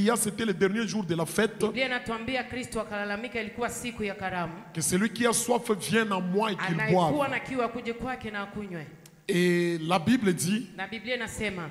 cria, c'était le dernier jour de la fête, Biblia inatuambia Kristo akalalamika ilikuwa siku ya karamu. que celui qui a soif vienne à moi et qu'il boive. Anayekuwa na kiu akuje kwake na akunywe. Et la Bible dit, Na Biblia inasema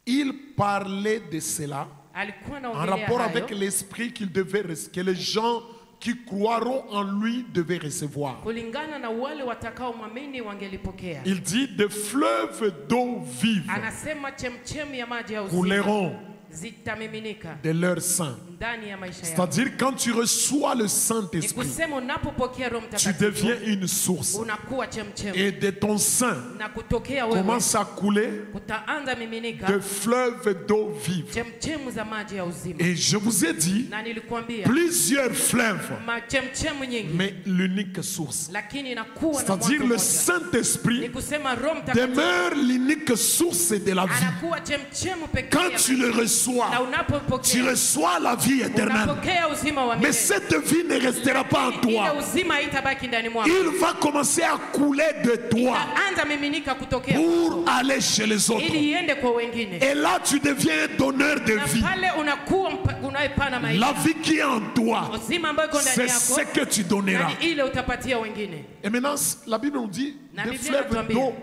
il parlait de cela alikuwa en anaongelea rapport hayo, avec l'esprit que les gens qui croiront en lui devaient recevoir. kulingana na wale watakaomwamini wangelipokea. Il dit, des fleuves d'eau vive Anasema chemchemi ya maji ya uzima couleront zitamiminika de leur sein. ndani ya maisha yako. C'est-à-dire, quand tu reçois le Ni Saint-Esprit, kusema unapopokea Roho tu Mtakatifu deviens une source. unakuwa chemchemi, Et de ton sein na kutokea wewe commence à couler kutaanza miminika de fleuves d'eau vive. chemchemu za maji ya uzima. Et je vous ai dit, Na nilikuambia plusieurs fleuves, chemchemu nyingi, mais l'unique source. lakini inakuwa na C'est-à-dire, mwanzo le mmoja. Ni Saint-Esprit kusema Roho Mtakatifu demeure l'unique source de la vie. anakuwa chemchemu pekee Quand ya tu le maisha. reçois, Na tu unapopokea reçois la vie éternelle. unapokea uzima wa Mais milele. cette vie ne restera pas en Ile toi. uzima haitabaki ndani mwako. Il va commencer à couler de toi Itaanza miminika kutokea pour aller chez les autres. ili iende kwa wengine. Et là, tu deviens un donneur de Na vie. pale unakuwa unayepana maisha. La vie qui est en toi, Uzima ambao iko ndani c'est yako ce que tu donneras. na ile utapatia wengine. Et maintenant, la Bible nous dit Na des Biblia fleuves inatuambia, d'eau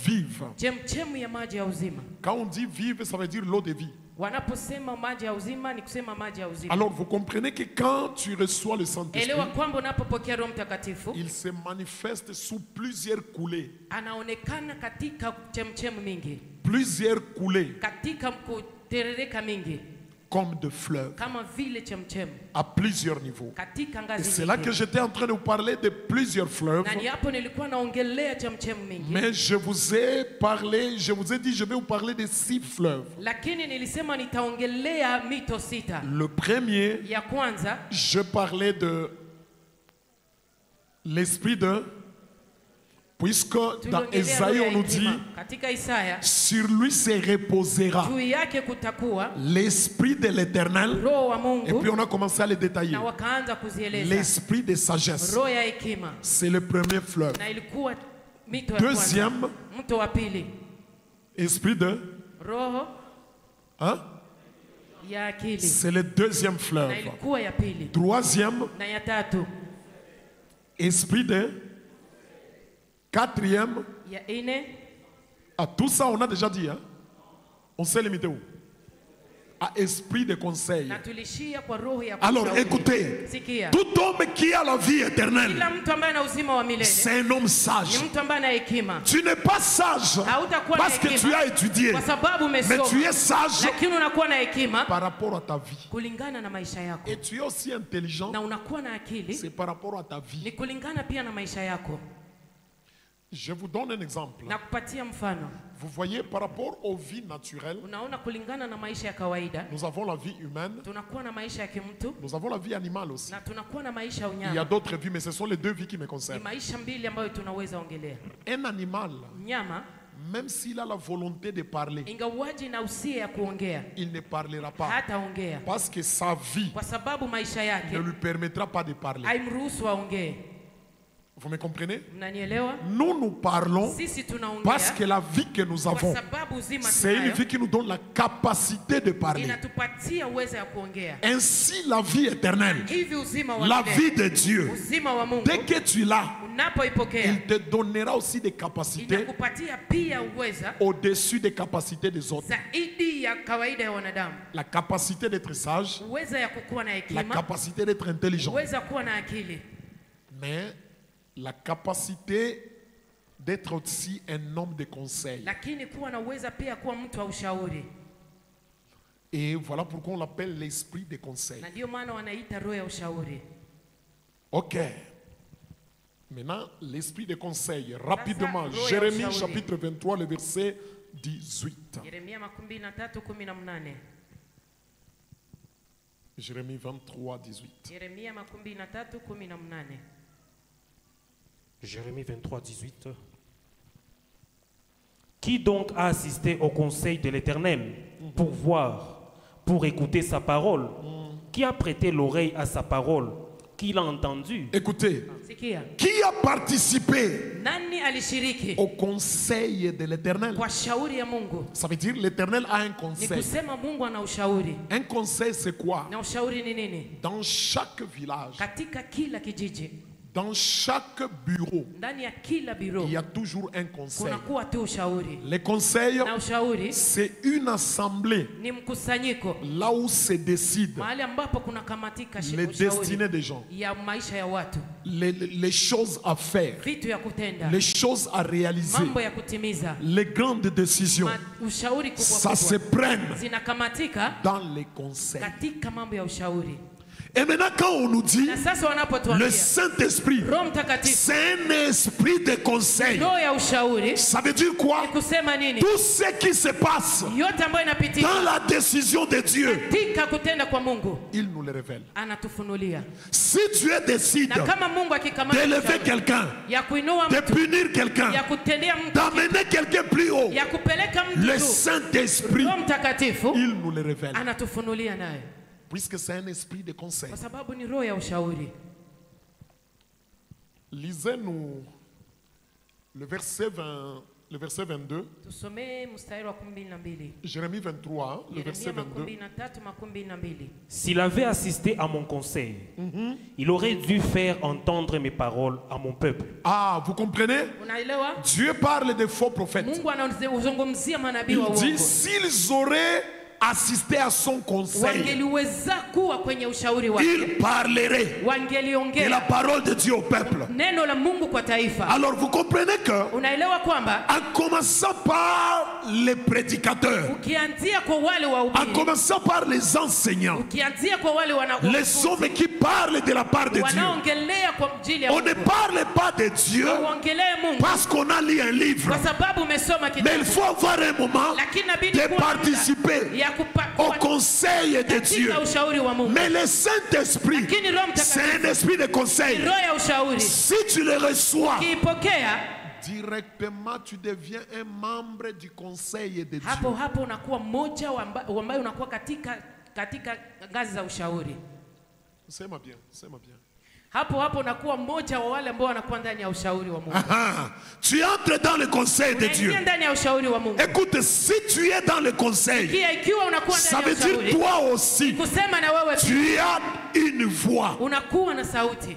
vive. Chemchemu ya maji ya uzima. Quand on dit vive, ça veut dire l'eau de vie. Wanaposema maji ya uzima ni kusema maji ya uzima. Alors, vous comprenez que quand tu reçois le Saint-Esprit, Elewa kwamba unapopokea Roho Mtakatifu il se manifeste sous plusieurs coulées. anaonekana katika chemchemu mingi, Plusieurs coulées, katika kuterereka mingi, comme de fleuves, kama vile chemchemu à plusieurs niveaux. katika Et ngazi c'est là que nyingi. j'étais en train de vous parler de plusieurs fleuves. Na ni hapo nilikuwa naongelea chemchemu mingi, Mais je vous ai parlé, je vous ai dit, je vais vous parler de 6 fleuves. lakini nilisema nitaongelea mito 6. Le premier, Ya kwanza je parlais de l'esprit de... Puisque dans tuliongelea Esaïe roho ya on nous dit, hekima. Katika Isaya sur lui se reposera juu yake kutakuwa l'esprit de l'éternel. roho wa Et puis Mungu, on a commencé à les détailler. na wakaanza kuzieleza L'esprit de sagesse, roho ya hekima, c'est le premier fleuve. na ilikuwa mito ya kwanza. Deuxième, Mto wa pili esprit de... roho Hein? ya akili, C'est le deuxième na fleuve. ilikuwa ya pili. Troisième, Na ya tatu, esprit de... Quatrième, ya nne, à tout ça on a déjà dit, hein? On s'est limité où? À esprit de conseil. na tulishia kwa roho ya Alors kushauri. écoutez, Sikia, tout homme qui a la vie éternelle, kila mtu ambaye ana uzima wa milele c'est un homme sage. ni mtu ambaye ana hekima. Tu n'es pas sage Hautakuwa na parce que tu hekima as étudié, kwa sababu mais umesoma, tu es sage lakini unakuwa na hekima par rapport à ta vie. kulingana na maisha yako, Et tu es aussi intelligent, na unakuwa na akili c'est par rapport à ta vie. ni kulingana pia na maisha yako. Je vous donne un exemple. Na kupatia mfano, Vous voyez, par rapport aux vies naturelles, unaona kulingana na maisha ya kawaida nous avons la vie humaine, tunakuwa na maisha ya kimtu nous avons la vie animale aussi. na tunakuwa na maisha ya Il y a unyama. d'autres vies, mais ce sont les 2 vies qui me Ni concernent. maisha mbili ambayo tunaweza ongelea. Un animal, Mnyama même s'il a la volonté de parler, ingawaji na usia ya kuongea, il ne parlera pas. hataongea Parce que sa vie kwa sababu maisha ne yake lui permettra pas de parler. haimruhusu aongee. Vous me comprenez? Mnanielewa? Nous parlons Sisi tunaongea parce que la vie que nous kwa avons, sababu uzima c'est une tunayo vie qui nous donne la capacité de parler. inatupatia uwezo ya kuongea. Ainsi, la vie éternelle, Hivi uzima wa la milele, vie de Dieu, uzima wa Mungu dès que tu l'as, unapoipokea il te donnera aussi des capacités inakupatia pia uweza au-dessus des capacités des autres. zaidi ya kawaida ya wanadamu, La capacité d'être sage, uweza ya kukuwa na la hekima, capacité d'être intelligent, uweza kuwa na akili, mais la capacité d'être aussi un homme de conseil. lakini kuwa na uweza pia kuwa mtu wa ushauri. Et voilà pourquoi on l'appelle l'esprit de conseil. Na ndio maana wanaita roho ya ushauri. Ok. Maintenant, l'esprit de conseil. Rapidement, Sasa, roho ya Jérémie ushauri. chapitre 23, le verset 18. Yeremia 23:18. Jérémie 23, 18. Yeremia 23:18. Jérémie 23, 18. Qui donc a assisté au conseil de l'Éternel pour voir, pour écouter sa parole? Qui a prêté l'oreille à sa parole? qu'il a entendu. Écoutez, Sikia. qui a participé Nani alishiriki au conseil de l'Éternel? kwa shauri ya Mungu? Ça veut dire l'Éternel a un Ni conseil. kusema Mungu ana ushauri. Un conseil, c'est quoi? Na ushauri ni nini? Dans chaque village, Katika kila kijiji, dans chaque bureau, ndani ya kila biro il y a toujours un conseil. kunakuwa tu ushauri. Les conseils, Na ushauri c'est une assemblée ni mkusanyiko, là où se décide mahali ambapo kunakamatika les destinées ushauri des gens, ya maisha ya watu, les choses à faire, vitu ya kutenda, les choses à réaliser, mambo ya kutimiza, les grandes décisions. ushauri kubwa Ça se kubwa prenne zinakamatika dans les conseils. katika mambo ya ushauri. Et maintenant, quand on nous dit Na sasa le wanapotuambia Saint-Esprit, Roho Mtakatifu c'est un esprit de conseil, roho ya ushauri, ça veut dire quoi? ni kusema nini? Tout ce qui se passe Yote ambayo inapitika dans la décision de Dieu, katika kutenda kwa Mungu il nous le révèle. anatufunulia. Si Dieu décide Na kama Mungu akikamata d'élever ushauri, quelqu'un, ya kuinua de mtu, punir quelqu'un, ya kutendea mtu, d'amener quelqu'un plus haut, ya kupeleka mtu le juu, Saint-Esprit, Roho Mtakatifu il nous le révèle. anatufunulia naye, Puisque c'est un esprit de conseil. kwa sababu ni roho ya ushauri. Lisez-nous le verset 22, Tusomee mstari wa 12. Jérémie 23, le verset Yeremia 22. 23:12. S'il avait assisté à mon conseil, il aurait dû faire entendre mes paroles à mon peuple. Ah, vous comprenez? Unaelewa? Dieu parle des faux prophètes. Mungu anazungumzia manabii wa Il dit, uongo. s'ils auraient assisté à son conseil, Wangeliweza kuwa kwenye ushauri wake, ils parleraient de la wangeliongea parole de Dieu au peuple. neno la Mungu kwa taifa. Alors vous comprenez que, Unaelewa kwamba en commençant par les prédicateurs, ukianzia kwa wale en wahubiri, commençant par les enseignants, ukianzia kwa wale les hommes qui parlent de la part de Dieu, wanaongelea kwa ajili ya on ne Mungu, parle pas de Dieu uongelee Mungu parce qu'on a lu un livre, kwa sababu umesoma mais il kitabu, faut avoir un moment lakini inabidi de kuwa na muda participer ya au conseil de Dieu. katika ushauri wa Mungu. Mais le Saint-Esprit, Lakini Roho c'est Mtakatifu un esprit de conseil. roho ya ushauri, Si tu le reçois, ukiipokea directement tu deviens un membre du conseil de hapo Dieu. hapo unakuwa mmoja ambaye unakuwa katika ngazi za ushauri. C'est-moi bien, c'est-moi bien. Hapo hapo unakuwa mmoja wa wale ambao wanakuwa ndani ya ushauri wa Mungu. Ah, tu entres dans le conseil de Dieu. Unaingia ndani ya ushauri wa Mungu. Écoute, si tu es dans le conseil, Ikiwa unakuwa ça ndani ya veut dire ushauri, toi aussi, kusema na wewe pia tu as une voix. unakuwa na sauti.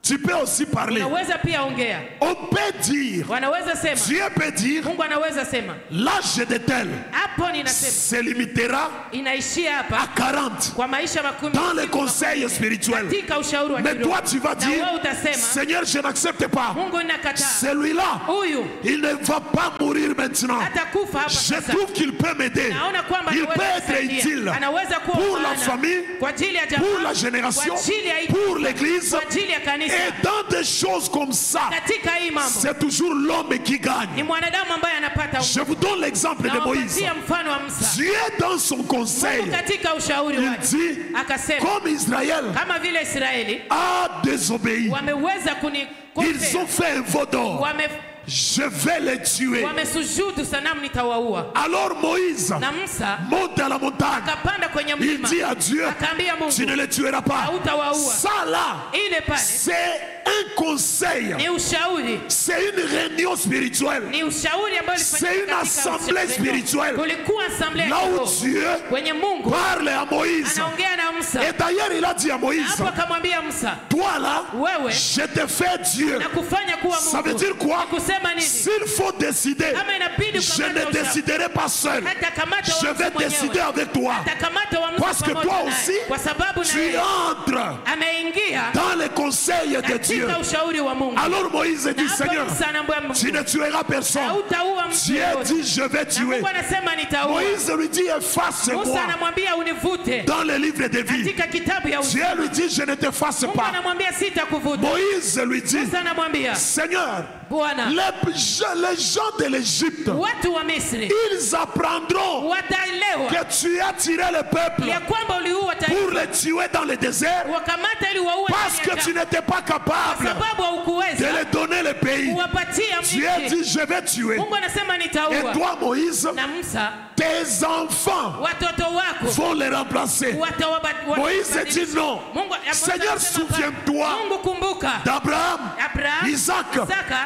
Tu peux aussi parler. Unaweza pia ongea. On peut dire, Wanaweza sema. Dieu peut dire, Mungu anaweza sema. l'âge de tel Hapo ninasema se limitera inaishia à hapa 40 kwa maisha makumi dans le conseil spirituel. katika ushauri wa Mais kiroho. toi, tu vas Na dire, wewe utasema Seigneur, je n'accepte pas. Mungu nakataa. Celui-là, Huyu il ne va pas mourir maintenant. atakufa hapa Je sasa. trouve qu'il peut m'aider. Naona kwamba Il anaweza peut être kusaidia. utile Anaweza kuwa pour la maana famille, kwa ajili ya jamaa, pour la génération, kwa ajili ya pour l'église. kwa ajili ya kanisa. Et dans des choses comme ça, Katika hii mambo c'est toujours l'homme qui ni gagne. mwanadamu ambaye anapata Je vous donne l'exemple de Moïse. Nawapatia mfano wa Musa. Dieu, dans son conseil, Mungu katika ushauri il wake dit, akasema comme Israël kama vile Israeli a désobéi, wameweza ils kunikosea, ont fait un veau d'or. Je vais les tuer. wamesujudu sanamu, nitawaua. Alors Moïse Na Musa monte à la montagne. akapanda kwenye Il mlima dit à Dieu, akaambia tu ne Mungu les tueras pas. hautawaua. Ça là, Ile pale c'est un conseil. ni ushauri, C'est une réunion spirituelle. ni ushauri ambayo C'est une assemblée spirituelle. kulikuwa assemblée Là où Dieu kwenye Mungu parle à Moïse. anaongea na Musa. Et d'ailleurs, il a dit à Moïse, Hapo akamwambia Musa, toi là, wewe je te fais Dieu. na kufanya kuwa Ça veut Mungu. dire quoi? Ni kusema nini? S'il faut décider, Kama inabidi je ukamate ne ushauri, déciderai pas seul. hata kamata Je uamuzi vais mwenyewe. décider avec toi. Atakamata uamuzi Parce que pamoja toi naye. aussi, Kwa sababu tu naye entres ameingia dans le conseil de Dieu. katika ushauri wa Mungu. Alors Moïse dit, Na hapo Seigneur, Musa anaambia Mungu, tu ne tueras personne. hautaua mtu Dieu yeyote. dit, je vais Na tuer. Mungu anasema nitaua. Moïse lui dit, Musa efface-moi anamwambia univute dans le livre de vie. katika kitabu ya Dieu uzima. lui dit, je ne t'efface Mungu pas. anamwambia sitakuvuta. Moïse lui dit, Musa anamwambia Seigneur, Bwana, les gens de l'Égypte, watu wa Misri ils apprendront wataelewa que tu as tiré le peuple ya kwamba uliua taifa, pour les tuer dans le désert wakamata ili waue parce que ndani ya tu n'étais pas kwa capable sababu de haukuweza leur donner le pays. kuwapatia Dieu mji. dit, je vais tuer. Mungu anasema Et nitaua. toi, Moïse, Na Musa tes enfants watoto wako vont les remplacer. Moïse dit non. Seigneur, souviens-toi Mungu kumbuka d'Abraham, Abraham, Isaac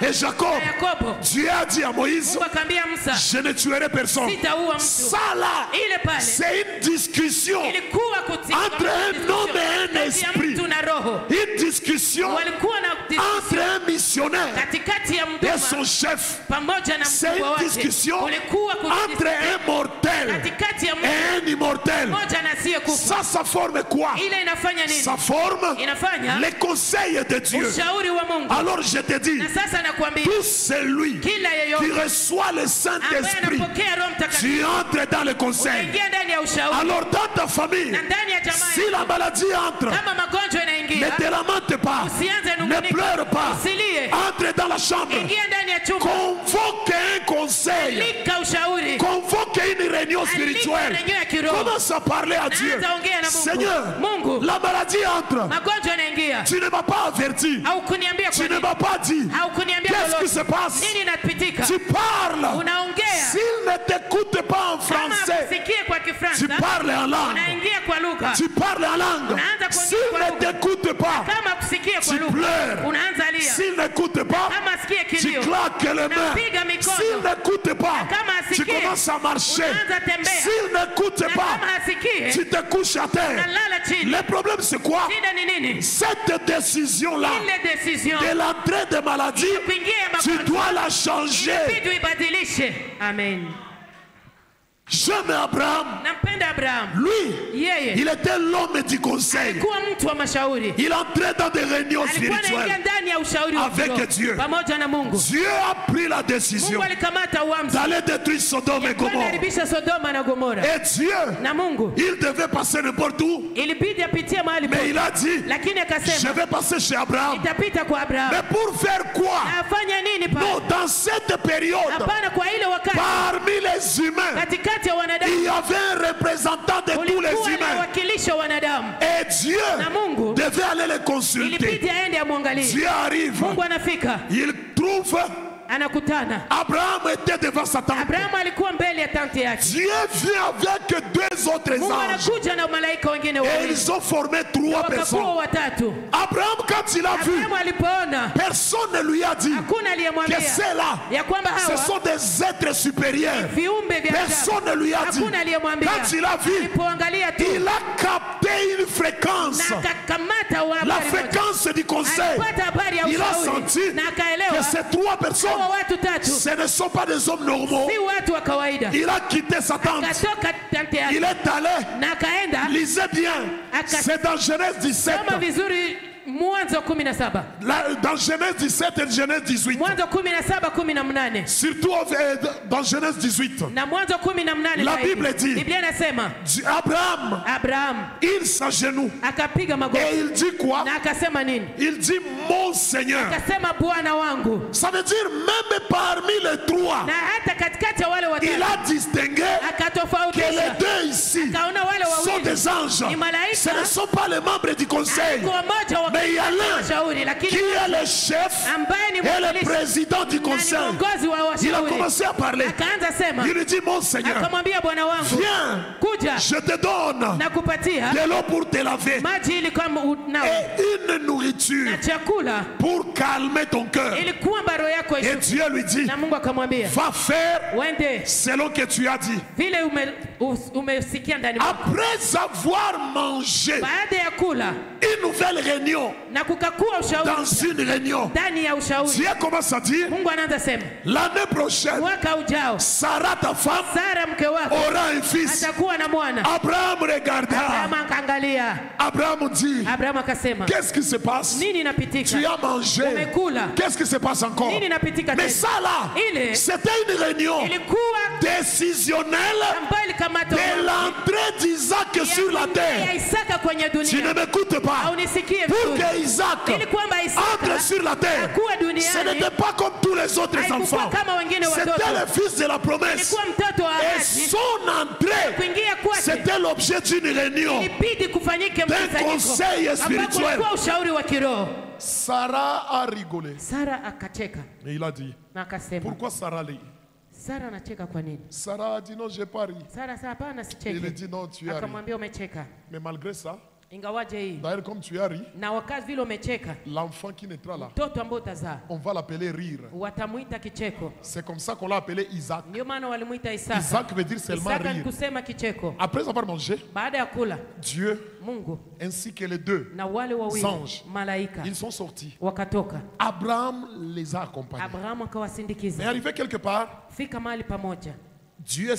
et Jacob. Yakobo. Dieu a dit à Moïse, Mungu akamwambia Musa, je ne tuerai personne. sitaua mtu. Ça là, Ile pale c'est une discussion ilikuwa entre un homme et un esprit. mtu na roho. Une discussion Walikuwa na entre discussion un missionnaire katikati ya et mduma son chef. pamoja na C'est mkubwa une wake. discussion Kulikuwa entre un mortel katikati ya mtu et un immortel. mmoja na asiyekufa. Ça forme quoi? Ile inafanya nini? Ça forme Inafanya les conseils de Dieu. ushauri wa Mungu. Alors je te dis, Na sasa nakwambia tout celui kila qui yeyote reçoit le ambaye Saint-Esprit, anapokea Roho Mtakatifu tu entres dans le conseil. unaingia ndani ya ushauri. Alors dans ta famille, Na ndani ya jamaa si la maladie entre, kama magonjwa ne yanaingia, te lamente pas, usianze ne nungunika, pleure pas, usilie. entre dans la chambre, Ingia ndani ya chumba, convoque un conseil, lika ushauri, convoque une réunion alika spirituelle, renyo ya kiroho. commence à parler à Dieu. Naanza ongea na Mungu. Seigneur, Mungu, la maladie entre, magonjwa yanaingia. tu ne m'as pas averti, Haukuniambia tu kwa ne nini? m'as pas dit, Haukuniambia qu'est-ce qui lolote. se passe? Nini inapitika? Tu parles. Unaongea. S'il ne t'écoute pas en Kama français, usikie kwa tu Kifaransa, parles en langue. unaingia kwa lugha. Tu parles en langue. Unaanza kuongea S'il kwa ne lugha. t'écoute pas, Kama kusikie kwa tu lugha, pleures. unaanza lia. S'il n'écoute pas, Kama asikie tu kilio, claques les mains. unapiga mikono. S'il n'écoute pas, Kama tu asikie, commences à marcher. unaanza tembea. S'il n'écoute Na pas, kama asikie, tu te couches à terre. unalala chini. Le problème c'est quoi? Shida ni nini? Cette décision-là Ile decision de l'entrée de maladie, kuingia ya tu magonjwa dois la changer. inabidi uibadilishe. Amen. J'aime Abraham. Nampenda Abraham. Lui, Yeye il était l'homme du conseil. alikuwa mtu wa mashauri. Il entrait dans des réunions Alikuwa anaingia spirituelles. ndani ya ushauri wa Avec kiroho Dieu. pamoja na Mungu. Dieu a pris la décision Mungu alikamata uamuzi d'aller détruire Sodome et kwenda Gomorrhe. haribisha Sodoma na Gomora. Et Dieu, Na Mungu il devait passer n'importe où. ilibidi apitie mahali Mais pote, il a dit, lakini je akasema vais passer chez Abraham. itapita kwa Abrahamu. Mais pour faire quoi? Afanya nini Non, pale? dans cette période, Hapana, kwa ile wakati parmi les humains, katikati ya il wanadamu y avait un représentant de tous les kulikuwa na humains. wakilisho wanadamu, Et Dieu na Mungu devait aller les consulter. ilibidi aende amwangalie. Dieu arrive, Mungu anafika, il trouve anakutana. Abraham était devant sa tente. Abrahamu alikuwa mbele ya tanti yake. Dieu vient avec deux autres Mungu anges. anakuja na malaika wengine Et wawili, ils ont formé trois wakakuwa personnes. watatu. Abraham, quand il a vu, Abrahamu alipoona, personne ne lui a dit hakuna que aliyemwambia c'est-là, ya kwamba ce hawa sont des êtres supérieurs. viumbe vya Personne ne ajabu. lui a dit. Hakuna aliyemwambia. Quand il a vu, Alipoangalia tu il a capté une fréquence. na akakamata wa La habari moja. fréquence du conseil. Alipata habari ya Il a ushauri senti na que akaelewa ces trois personnes, hawa watu tatu ce ne sont pas des hommes normaux. si watu wa kawaida. Il a quitté sa tente. Akatoka tante Il yake est allé. na akaenda. Lisez bien. C'est dans Genèse 17. Soma vizuri Mwanzo 17. Dans Genèse 17 et Genèse 18. Mwanzo 17, 18. Surtout dans Genèse 18. Na Mwanzo 18 La zaidi. Bible dit, Biblia inasema Abraham, Abraham il s'agenouille. akapiga Et magoti il dit quoi? na akasema nini? Il dit mon Seigneur. Akasema Bwana wangu. Ça veut dire même parmi les trois, Na hata katikati ya wale il watatu a distingué que les akatofautisha, deux ici akaona wale sont wawili des anges. ni malaika. Ce ne sont pas les membres du conseil. Kwa moja wa Mais il y a l'un washauri, qui lakini est le chef ambaye ni et le mwakilishi président du na ni conseil. mwongozi wa Il a washauri commencé à parler. akaanza sema, Il lui dit mon Seigneur, akamwambia Bwana wangu, viens, kuja je te donne na kupatia de l'eau pour te laver maji ili kama unao et une nourriture na chakula pour calmer ton cœur. ili kwamba roho yako Et ishuke. Dieu lui dit, Na Mungu akamwambia, va faire wende selon que tu as dit. vile umesikia ndani mwako. Après avoir mangé Baada ya kula une nouvelle réunion, na kukakuwa ushauri dans une réunion, ndani ya ushauri, Dieu commence à dire, Mungu anaanza sema, l'année prochaine, mwaka ujao Sarah ta femme Sara mke wako aura un fils. atakuwa na mwana. Abraham regarda. Abrahamu akaangalia. Abraham dit, Abrahamu akasema, qu'est-ce qui se passe? nini inapitika? Tu as mangé. Umekula. Qu'est-ce qui se passe encore? Nini inapitika Mais tena? ça là, Ile c'était une réunion ilikuwa décisionnelle ambayo ilikamata de l'entrée d'Isaac sur la ya terre. Isaka kwenye Tu ne dunia. m'écoutes pas. Au nisikie Pour vizuri. que Isaac Ili kwamba entre Isaka sur la terre, akuwe ce duniani n'était pas comme tous les autres haikuwa enfants. kama wengine C'était watoto. le fils de la promesse. Ilikuwa mtoto wa Et ahadi. son entrée, Kuingia kwake c'était l'objet d'une réunion. ilibidi kufanyike D'un mkusanyiko conseil ambako spirituel. ulikuwa ushauri wa kiroho. Sarah a rigolé. Sara akacheka Et il a dit, na akasema, pourquoi Sarah lit? Sara anacheka kwa nini? Sarah a dit non, j'ai pas ri. Sara sasa hapana Il a sicheke. dit non, tu as ri. Akamwambia umecheka. Mais malgré ça, Ingawaje hii. d'ailleurs comme tu as ri, Na wakati vile umecheka, l'enfant qui naîtra là, mtoto ambao utazaa on va l'appeler rire. watamuita kicheko. C'est comme ça qu'on l'a appelé Isaac. Ndio maana walimuita Isaka. Isaac veut dire seulement Isaka ni rire. kusema kicheko. Après avoir mangé, Baada ya kula, Dieu Mungu ainsi que les deux na wale wawili anges, malaika ils sont sortis. wakatoka. Abraham les a accompagnés. Abrahamu Mais akawasindikiza. arrivé quelque part, Fika mahali pamoja, Dieu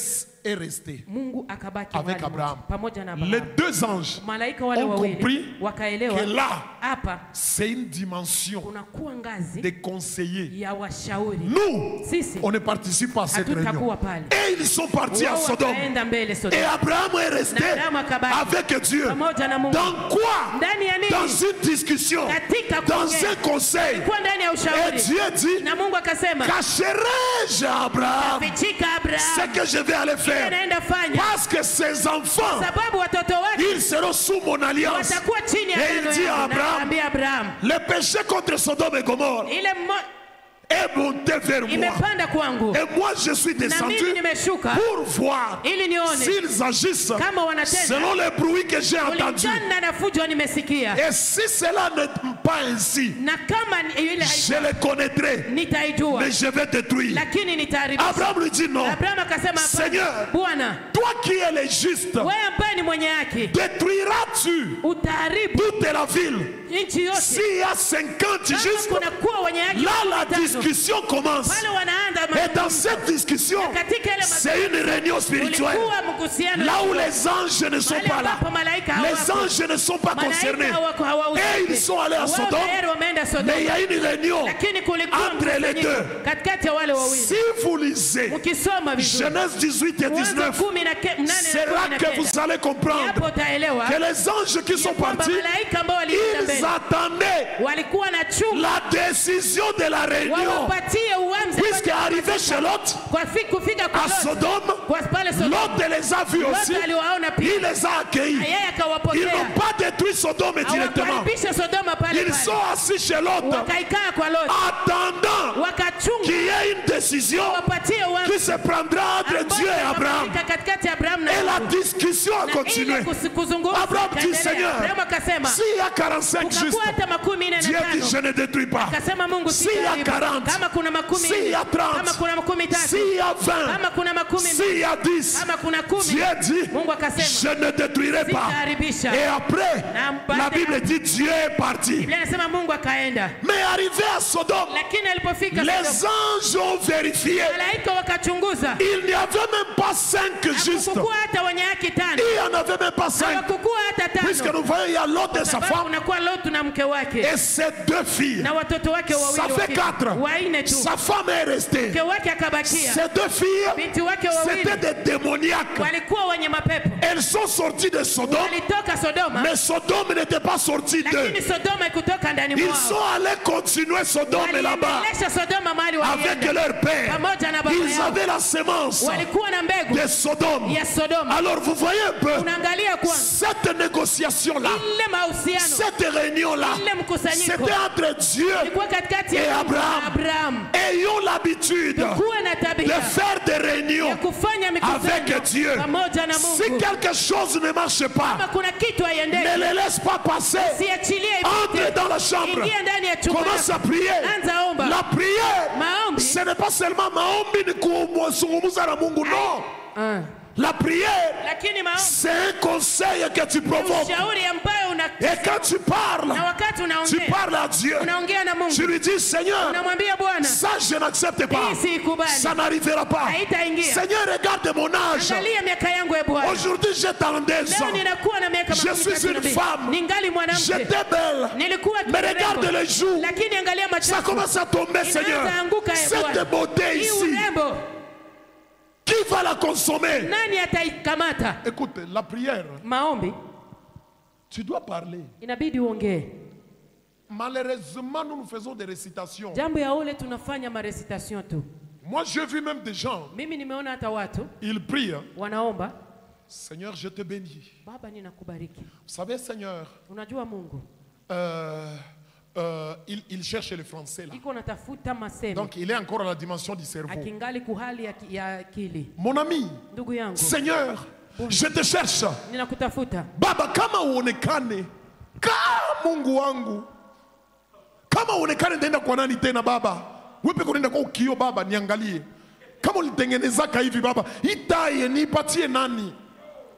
est resté Mungu akabaki avec mahali Abraham. moja, pamoja na Les Abrahamu. deux anges Malaika wale ont compris wawili wakaelewa que là, hapa c'est une dimension kunakuwa ngazi des conseillers. ya washauri. Nous, Sisi on ne participe pas à cette réunion. hatutakuwa pale. Et ils sont partis à Wao Sodome. wakaenda mbele Et Sodoma. Abraham est resté Na Abrahamu akabaki avec Dieu. pamoja na Mungu. Dans quoi? Ndani ya nini? Dans une discussion, Katika dans kuongea. un conseil. Kuwa ndani ya Et ushauri. Dieu dit, Na Mungu akasema, cacherai-je à Abraham fichika ce Abraham, que je vais aller faire? anaenda fanya Parce que ses enfants, sababu watoto wake ils seront sous mon alliance. watakuwa chini ya Et il neno dit à yangu. Na Abraham, akamwambia Abraham, le péché contre Sodome et Gomorrhe ile est monté vers moi. imepanda kwangu Et moi, je suis na descendu mimi nimeshuka pour voir ili nione s'ils agissent kama wanatenda selon les bruits que j'ai entendus. kulingana na fujo nimesikia, Et si cela n'est pas ainsi, na kama ile je les connaîtrai, nitaijua, mais je vais détruire. lakini nitaharibisha. Abraham lui dit non. Abraham akasema, Seigneur, hapana Bwana, toi qui es le juste, wewe ambaye ni mwenye haki, détruiras-tu utaharibu toute la ville? nchi yote. S'il y a 50 Kama justes, kuna kuwa wenye haki là la 50, discussion commence. pale wanaanza Et dans mazungumzo. cette discussion, Katika ile c'est une réunion spirituelle. ulikuwa mkuhusiano Là où les anges ne sont Mahali pas là. ambapo malaika Les hawako. anges ne sont pas concernés. Malaika hawako, hawahusiki. Et ils sont allés à Wao Sodome. tayari wameenda Sodoma. Mais il y a une réunion Lakini kulikuwa entre les mkusanyiko deux. katikati ya wale wawili. Si vous lisez Mkisoma vizuri Genèse 18 et Mwanzo 19, 18 na c'est là que 19, vous allez comprendre hapo utaelewa que les anges qui sont kwamba partis, malaika ambao walienda ils mbele attendaient walikuwa na chuma la décision de la réunion. wawapatie uamuzi Puisque arrivé chez Lot, kufika kwa à Lot, Sodome, kwa pale Sodoma, Lot les a vus aussi. Lot aliwaona pia, Il les a accueillis. na yeye Ils akawapokea. n'ont pas détruit Sodome directement. Hawakuharibisha Sodoma pale Ils pale. sont assis chez Lot, Wakaikaa kwa Lot attendant wakachunga qu'il y ait une décision wapatie qui uamuzi se prendra entre ambao Dieu et Abraham. utafanyika katikati ya Abraham na Et la Mungu. discussion a Na continué. ile kuzungumza Abraham dit, ikaendelea. Seigneur, Abraham akasema s'il y a 45 justes, ukakuwa hata 45 Dieu dit, je ne détruis pas. akasema Mungu S'il y a sitaharibu. 40, kama kuna 40 s'il y a 30, kama kuna 13 s'il y a 20, kama kuna 10 s'il y a 10, kama kuna 10 Dieu dit, Mungu akasema je ne détruirai pas. sitaharibisha. Et après, Na la Bible dit, Dieu est parti. Biblia inasema Mungu akaenda, Mais arrivé à Sodome, lakini alipofika les Sodoma, anges ont vérifié. malaika wakachunguza, Il n'y avait même pas 5 justes. hakukuwa hata wenye haki 5, Il n'y en avait même pas 5. hawakukuwa hata Puisque 5, nous voyons, il y a Lot et sa sababu femme unakuwa Lot na mke wake et ses 2 filles. na watoto wake Ça wawili fait 4. wanne tu. Sa femme est restée. Mke wake akabakia, Ces 2 filles, binti wake c'était wawili des démoniaques. walikuwa wenye mapepo, Elles sont sorties de Sodome, walitoka Sodoma, mais Sodome n'était pas sortie d'eux. lakini Sodoma ikutoka ndani Ils mwao. sont allés continuer Sodome là-bas Waliendelesha Sodoma mahali avec walienda leur père. pamoja na baba Ils yao, avaient la semence walikuwa na mbegu de Sodome. ya Sodoma. Alors vous voyez un peu Unaangalia kwanza cette négociation-là, ile mahusiano, cette réunion-là, ile mkusanyiko c'était entre Dieu ilikuwa katikati ya et Mungu Abraham. na Abraham. ayons l'habitude Kuwa na de tabia faire des réunions ya kufanya avec mikutano Dieu. pamoja na Si Mungu. quelque chose ne marche pas, Kama kuna kitu ne haiendeki, les laisse pas passer. siachilie Entre ipite. dans la chambre. Ingia ndani ya chumba Commence à yako. prier. Anza omba. La prière, Maombi. ce n'est pas seulement maombi ni kuzungumza na Mungu, non. Ah. La prière, Lakini maombi c'est un conseil que tu provoques. ushauri ambayo Et quand tu parles, na wakati tu unaongea parles à Dieu. unaongea na Tu Mungu, lui dis, Seigneur, unamwambia Bwana, ça je n'accepte pas. hii siikubali, Ça n'arrivera pas. haitaingia. Seigneur, regarde mon âge. Angalia miaka yangu ya Bwana. Aujourd'hui, j'ai 32 Leo ans. ninakuwa na miaka Je suis une 32. femme. Ningali mwanamke. J'étais belle. Nilikuwa Mais regarde mrembo. les joues. Lakini angalia Ça macho. commence à tomber, Seigneur. Inaanguka, Cette Bwana. beauté Hii ici, urembo qui va la consommer? nani ataikamata? Écoute, la prière, Maombi tu dois parler. inabidi uongee. Malheureusement, nous faisons des récitations. Jambo ya ole tunafanya marecitation tu. Moi, j'ai vu même des gens, Mimi nimeona hata watu ils prient. wanaomba, Seigneur, je te bénis. Baba ninakubariki. Vous savez, Seigneur, Unajua Mungu, euh, il cherche le français là. iko natafuta masemi, Donc il est encore à la dimension du cerveau. akingali kuhali ya akili. Mon ami, Ndugu yangu, Seigneur, je te cherche. ninakutafuta Baba, kama uonekane, kama Mungu wangu, kama uonekane nenda kwa nani tena Baba? Wewe pekee unaenda kwa ukio Baba, niangalie. Kama ulitengenezaka hivi Baba, itaye nipatie nani?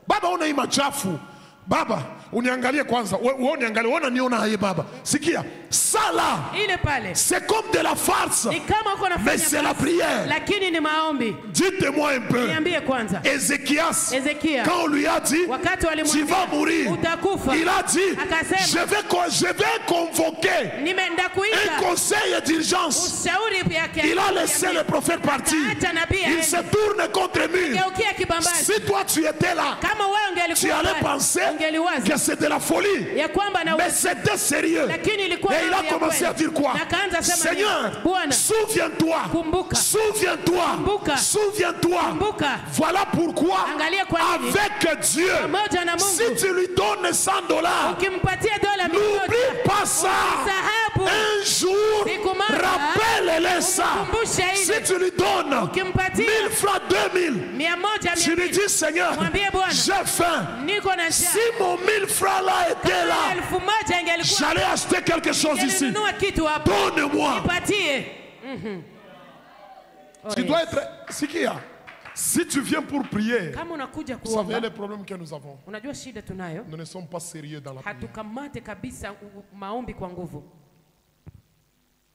Baba, ona hii machafu. Baba, uniangalie kwanza. Wewe uniangalie, wewe unaniona haye Baba. Sikia, sala. ile pale C'est comme de la farce. ni kama uko nafanya Mais c'est la kazi, prière. lakini ni maombi. Dites-moi un peu. Niambie kwanza, Ézéchias, Ezekia quand on lui a dit, wakati tu walimwambia vas mourir, utakufa, il a dit, akasema je vais convoquer nimeenda un kuita conseil d'urgence. ushauri yake. Il a laissé le prophète partir. Acha nabii Il aende. se tourne contre lui. Geukia kibambazi. Si toi tu étais là, Kama wewe tu ungelikuwa allais pale, penser ungeliwaza que c'était la folie. ya kwamba na Mais c'était sérieux. lakini ilikuwa Et il a mambo ya commencé à kweli. dire quoi? Na akaanza sema Seigneur, nini? Bwana, souviens-toi. kumbuka. Souviens-toi. Kumbuka. Souviens-toi. Kumbuka. Voilà pourquoi, Angalia kwa nini. avec Dieu, Pamoja na Mungu, si tu lui donnes $100, ukimpatia dola n'oublie pas ça. Usisahau. Un jour, Siku moja, rappelle-le ça. umkumbushe ile. Si tu lui donnes Ukimpatia 1000 francs, 2000, 100, tu lui dis, Seigneur, Mwambie Bwana, j'ai faim. niko na Si njaa. mon 1000 francs là était là, 1000 ingelikuwa j'allais acheter quelque chose ici. ninunua kitu hapo. Donne-moi. Nipatie. Tu dois être. Si tu viens pour prier, Kama unakuja vous savez kuomba, les problèmes que nous avons. unajua shida tunayo, Nous ne sommes pas sérieux dans la prière. hatukamate kabisa maombi kwa nguvu.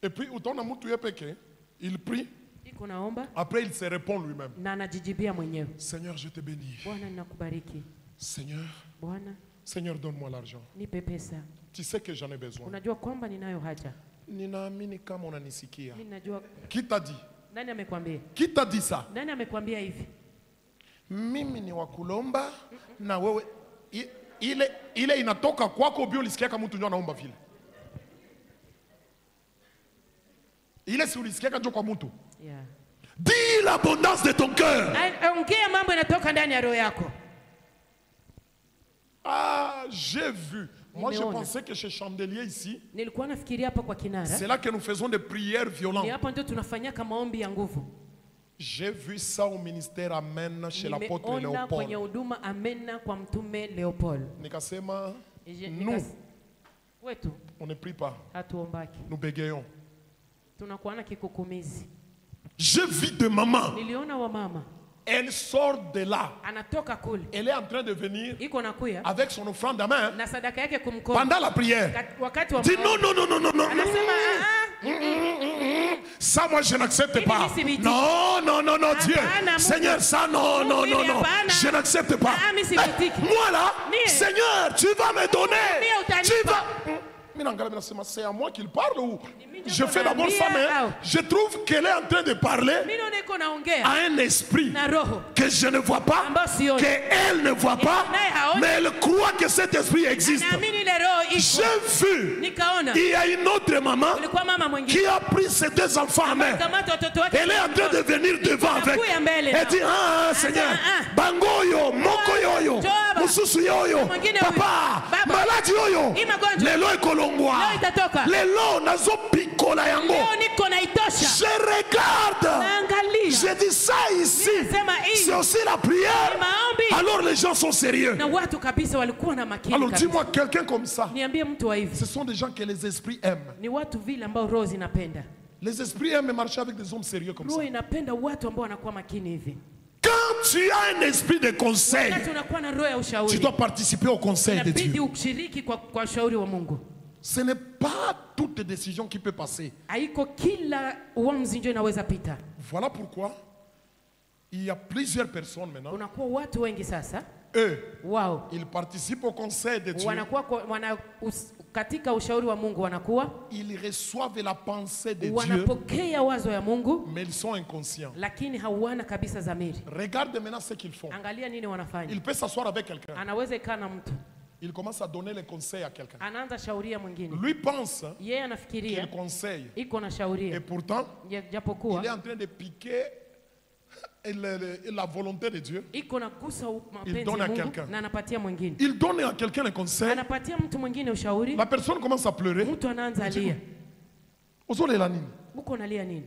Et puis, utaona mtu yepeke, il prie, Iko naomba après il se répond lui-même. na anajijibia mwenyewe. Seigneur, je te bénis. Bwana, ninakubariki. Seigneur, Bwana, Seigneur, donne-moi l'argent. nipe pesa. Tu sais que j'en ai besoin. Unajua kwamba ninayo haja. Ninaamini kama unanisikia. Mimi najua. Qui t'a dit? Nani amekwambia? Qui t'a dit ça? Nani amekwambia hivi? Mimi ni wakulomba na wewe ile inatoka kwako bio ulisikia kama mtu ndio anaomba vile. Ile si ulisikia kama kwa mtu. Yeah. Dis l'abondance de ton cœur. Ongea mambo yanatoka ndani ya roho yako. Ah, j'ai vu. Moi, je Nimeona. pensais que chez Chandelier ici, Nilikuwa nafikiria hapa kwa kinara. c'est là que nous faisons des prières Ni violentes. hapo ndio tunafanyaka maombi ya nguvu. J'ai vu ça au ministère Amen chez l'apôtre Nimeona kwenye Léopold. huduma amena kwa mtume Leopold. Nikasema, Nous nous, wetu on ne prie pas, hatuombaki. nous bégayons. Tunakuwa na kikukumizi. J'ai vu de maman, Niliona wa mama elle sort de là. anatoka kule. Elle est en train de venir Iko nakuya avec son offrande à main na sadaka yake kumkono. pendant la prière. Wakati wa Dis maombi. non, non, non, non, non, non. Anasema Ça, moi, je n'accepte Mimi pas. nisibiti. Non, non, non, non, Dieu. Hapana, Mungu. Seigneur, ça, non, non, Mungu non, ni non. hapana. Je n'accepte pas. Mimi sibitiki. Moi, là, Mie. Seigneur, tu vas me donner. Mie utanipa. Tu vas. C'est à moi qu'il parle ou je fais d'abord ça, mais Au. je trouve qu'elle est en train de parler mimi naona iko naongea à un esprit na roho. que je ne vois pas, Ambao sioni. qu'elle ne voit pas, naye haoni. mais elle croit que cet esprit existe. Naamini ile roho iko. J'ai vu, Nikaona il y a une autre maman kulikuwa mama mwingine qui a pris ses deux enfants en main. kamata watoto wake. Elle est en train de venir devant avec. Anakuya mbele Elle nao. dit, ah, Seigneur, ah. bangoyo, moko yoyo, Joba. mususu yoyo, Mwingine papa, huyu. Baba. maladi yoyo, Hii magonjwa. lelo ekolongwa, Leo itatoka. lelo nazo pikola yango. Leo niko naitosha. Je regarde, Naangalia. je dis ça ici, Ninasema hii. c'est aussi la prière. Ni maombi. Alors les gens sont sérieux. Na watu kabisa walikuwa na makini Alors kabisa. dis-moi, quelqu'un comme ça, Niambie mtu wa hivi. ce sont des gens que les esprits aiment. Ni watu vile ambao roho zinapenda. Les esprits aiment marcher avec des hommes sérieux comme ça. Roho inapenda watu ambao wanakuwa makini hivi. Quand tu as un esprit de conseil, Wakati unakuwa na roho ya tu ushauri, dois participer au conseil de inabidi Dieu. ushiriki kwa ushauri wa Mungu. Ce n'est pas toute décision qui peut passer. Haiko kila uamuzi ndio inaweza pita. Voilà pourquoi il y a plusieurs personnes maintenant. Unakuwa watu wengi sasa, Eux, wao ils participent au conseil de Dieu. wanakuwa katika ushauri wa Mungu, wanakuwa Ils reçoivent la pensée de Dieu, wanapokea wazo ya Mungu, mais ils sont inconscients. lakini hawana kabisa dhamiri. Regarde maintenant ce qu'ils font. Angalia nini wanafanya. Il peut s'asseoir avec quelqu'un. Anaweza ikaa na mtu, Il commence à donner les conseils à quelqu'un. anaanza shauria mwingine, Lui pense yeye anafikiria qu'il conseille. iko na Et shauria, pourtant, il japokuwa est en train de piquer la volonté de Dieu, iko nagusa mapenzi donne ya à Mungu quelqu'un. na anapatia mwingine. il donne à quelqu'un un conseil, Anapatia mtu mwingine ushauri, la personne commence à pleurer. mtu anaanza lia. Uzolela nini? Uko nalia nini?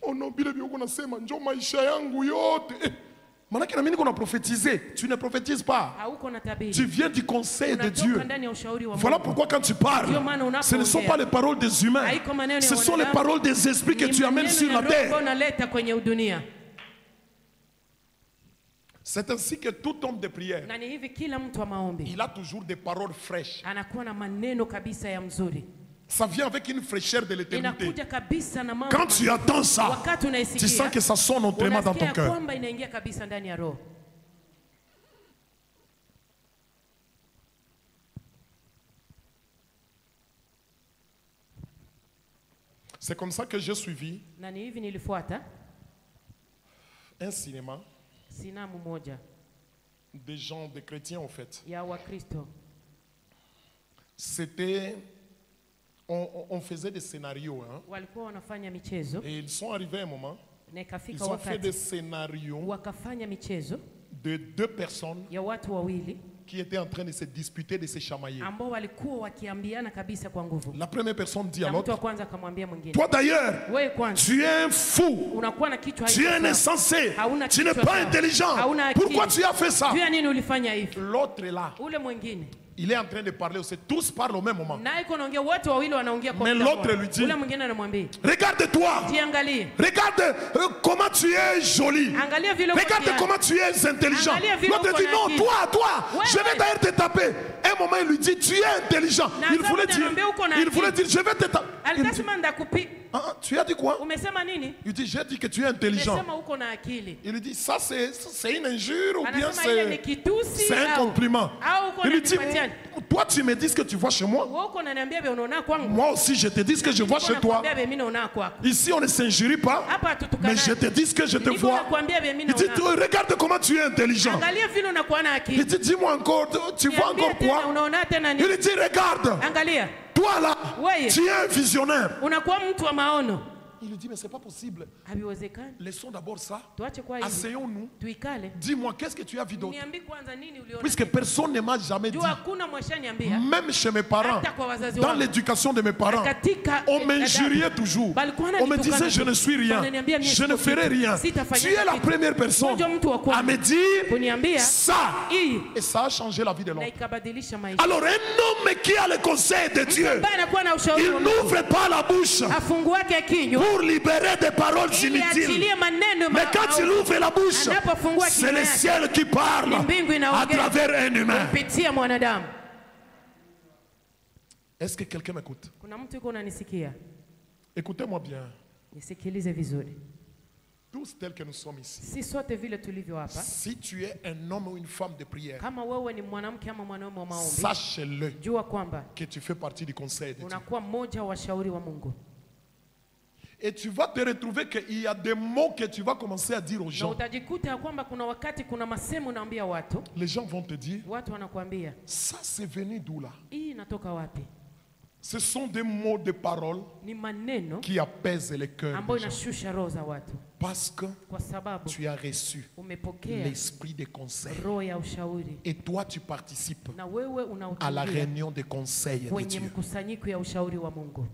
Oh non, bile bile unasema njo maisha yangu yote. Manake na mimi niko na prophétiser. Tu ne prophétises pas. Hauko na tabiri. Tu viens du conseil de Unatoka Dieu. ndani ya ushauri wa Voilà Mungu. pourquoi quand tu parles, Ndio maana unapoongea, ce ne sont pas les paroles des humains. haiko maneno ya Ce sont les wanadamu, paroles des esprits que ni tu amènes maneno sur ya la roho terre. unaleta kwenye dunia. C'est ainsi que tout homme de prière, Na ni hivi kila mtu wa maombi il a toujours des paroles fraîches. anakuwa na maneno kabisa ya mzuri. Ça vient avec une fraîcheur de l'éternité. Inakuja kabisa na mambo. Quand tu entends ça, wakati unaisikia, tu sens que ça sonne autrement dans ton unasikia cœur. kwamba inaingia kabisa ndani ya roho. C'est comme ça que j'ai suivi Na ni hivi nilifuata un cinéma sinamu moja des gens, des chrétiens en fait. ya Wakristo. C'était, on faisait des scénarios, hein, Walikuwa wanafanya michezo et ils sont arrivés à un moment, na ils ikafika ont fait des wakati scénarios wakafanya michezo de deux personnes ya watu wawili qui étaient en train de se disputer, de se chamailler. ambao walikuwa wakiambiana kabisa kwa nguvu. La première personne dit à Na mtu wa l'autre, kwanza akamwambia mwingine, toi d'ailleurs, wewe kwanza tu es un fou, unakuwa na kichwa tu es un sawa. insensé, Hauna tu n'es kichwa pas sawa. intelligent. Hauna akili. Pourquoi tu as fait ça? Juu ya nini ulifanya hivi? L'autre est là, Ule mwingine il est en train de parler aussi. Tous parlent au même moment. naye iko naongea, wote wawili wanaongea kwa Mais muda l'autre mmoja. lui dit, Ule mwingine anamwambia, regarde-toi, jiangalie, regarde comment tu es jolie. angalia vile uko Regarde tayari. comment tu es intelligent. Angalia vile L'autre uko dit na non, akili. toi, Ouais, je vais ouais. d'ailleurs te taper. Un moment, il lui dit, tu es intelligent. Na Il sasa voulait dire, anaambia uko na il voulait dire, je vais te taper. Il dit, Alitasema ndakupi. tu as dit quoi? Umesema nini? Il dit, j'ai dit que tu es intelligent. Umesema uko na akili. Il lui dit, ça c'est une injure ou bien Anasema ile ni kitusi c'est un au- compliment. au uko Il lui dit, unanipatia. toi tu me dis ce que tu vois chez moi. Wewe uko unaniambia vile unaona kwangu. Moi aussi je te dis ce que je vois Niko chez toi. nakwambia vile mimi naona kwako. Ici on ne s'injurie pas, Hapa hatutukanani. mais je te dis ce que je te Niko vois. nakwambia vile mimi Il dit, naona. regarde comment tu es intelligent. Angalia vile unakuwa na Il akili. dit, dis-moi encore, tu vois Niambie encore tena, quoi? unaona tena Il nini? lui dit, regarde, Angalia. toi là, Ouais. tu es un visionnaire. Unakuwa mtu wa maono. Il lui dit, mais c'est pas possible. Haviwezekani. Laissons d'abord ça. Tuache kwa hivi. Asseyons-nous. Tuikale. Dis-moi, qu'est-ce que tu as vu d'autre? Niambie kwanza nini uliona. Puisque personne ne m'a jamais dit. Jua hakuna mwashaniambia. Même chez mes parents, Hata kwa wazazi dans wangu. l'éducation de mes parents, Katika on m'injuriait toujours. Balikuwa On me wananitukana disait, je tu. ne suis rien. Wananiambia mimi Je ne siko ferai kitu. rien. Sitafanya Tu es la kitu. première personne Unajua mtu wa kwanza à me dire kuniambia ça. hii Et ça a changé la vie de na l'homme. ikabadilisha maisha. Alors un homme qui a le conseil de Dieu, Ambaye anakuwa na ushauri il wa Mungu, n'ouvre pas la bouche afunguake kinywa pour libérer des paroles ili inutiles. achilie maneno Mais quand il ouvre la bouche, Anapofungua c'est kinywa le yake, ciel qui parle ni mbingu à inaongea travers un humain. kupitia mwanadamu. Est-ce que quelqu'un m'écoute? Kuna mtu yuko unanisikia? Écoutez-moi bien. Nisikilize vizuri. Tous tels que nous sommes ici. Si sote vile tulivyo hapa, Si tu es un homme ou une femme de prière, kama wewe ni mwanamke ama mwanaume wa maombi, sache-le jua kwamba que tu fais partie du conseil de Dieu. unakuwa mmoja wa washauri wa Mungu. Et tu vas te retrouver qu'il y a des mots que tu vas commencer à dire aux Na gens. utajikuta ya kwamba kuna wakati kuna masemo unaambia watu, Les gens vont te dire, watu wanakuambia ça c'est venu d'où là? hii inatoka wapi? Ce sont des mots de parole Ni maneno qui apaisent les cœurs ambayo des gens. inashusha roho za watu, Parce que kwa sababu tu as reçu umepokea l'esprit de conseil. roho ya ushauri, Et toi, tu participes na wewe à la unahudhuria réunion de conseil de kwenye Dieu. mkusanyiko ya ushauri wa Mungu.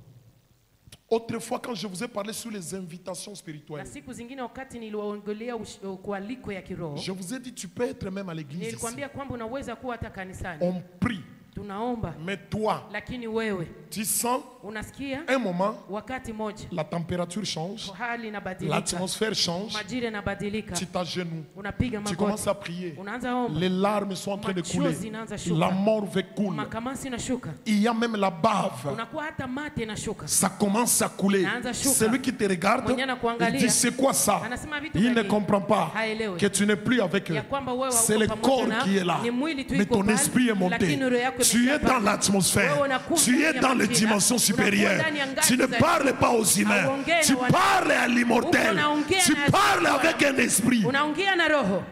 Autrefois, quand je vous ai parlé sur les invitations Na spirituelles, siku zingine wakati niliwaongelea kualiko ya kiroho, je vous ai dit, tu peux être même à l'église ici. nilikwambia kwamba unaweza kuwa hata kanisani On prie, tunaomba, mais toi, lakini wewe tu sens unasikia un moment, wakati moja la température change, hali inabadilika, l'atmosphère change, majira yanabadilika, tu t'agenouilles, unapiga tu magoti, commences à prier. unaanza omba, Les larmes sont en train de couler. machozi inaanza shuka, La mort veut couler. makamasi inashuka, Il y a même la bave. unakuwa hata mate inashuka. Ça commence à couler. Inaanza shuka. Celui qui te regarde, Mwenye il anakuangalia, dit c'est quoi ça? anasema vitu Il ne gani? comprend pas Haelewi. que tu n'es plus avec eux. Ya kwamba wewe C'est hauko le pamoja corps nao, qui est là. ni mwili tu Mais iko ton pale, esprit est monté. lakini roho yako Tu es imejaa dans pale. l'atmosphère. Wewe unakuwa Tu es ndani ya dans les majira. dimensions Unakuwa supérieures. ndani ya ngazi Tu ne za parles pas aux humains. Hauongei Tu na wana- parles à l'immortel. Unaongea Tu na parles asiyekuwa avec un esprit. unaongea na roho.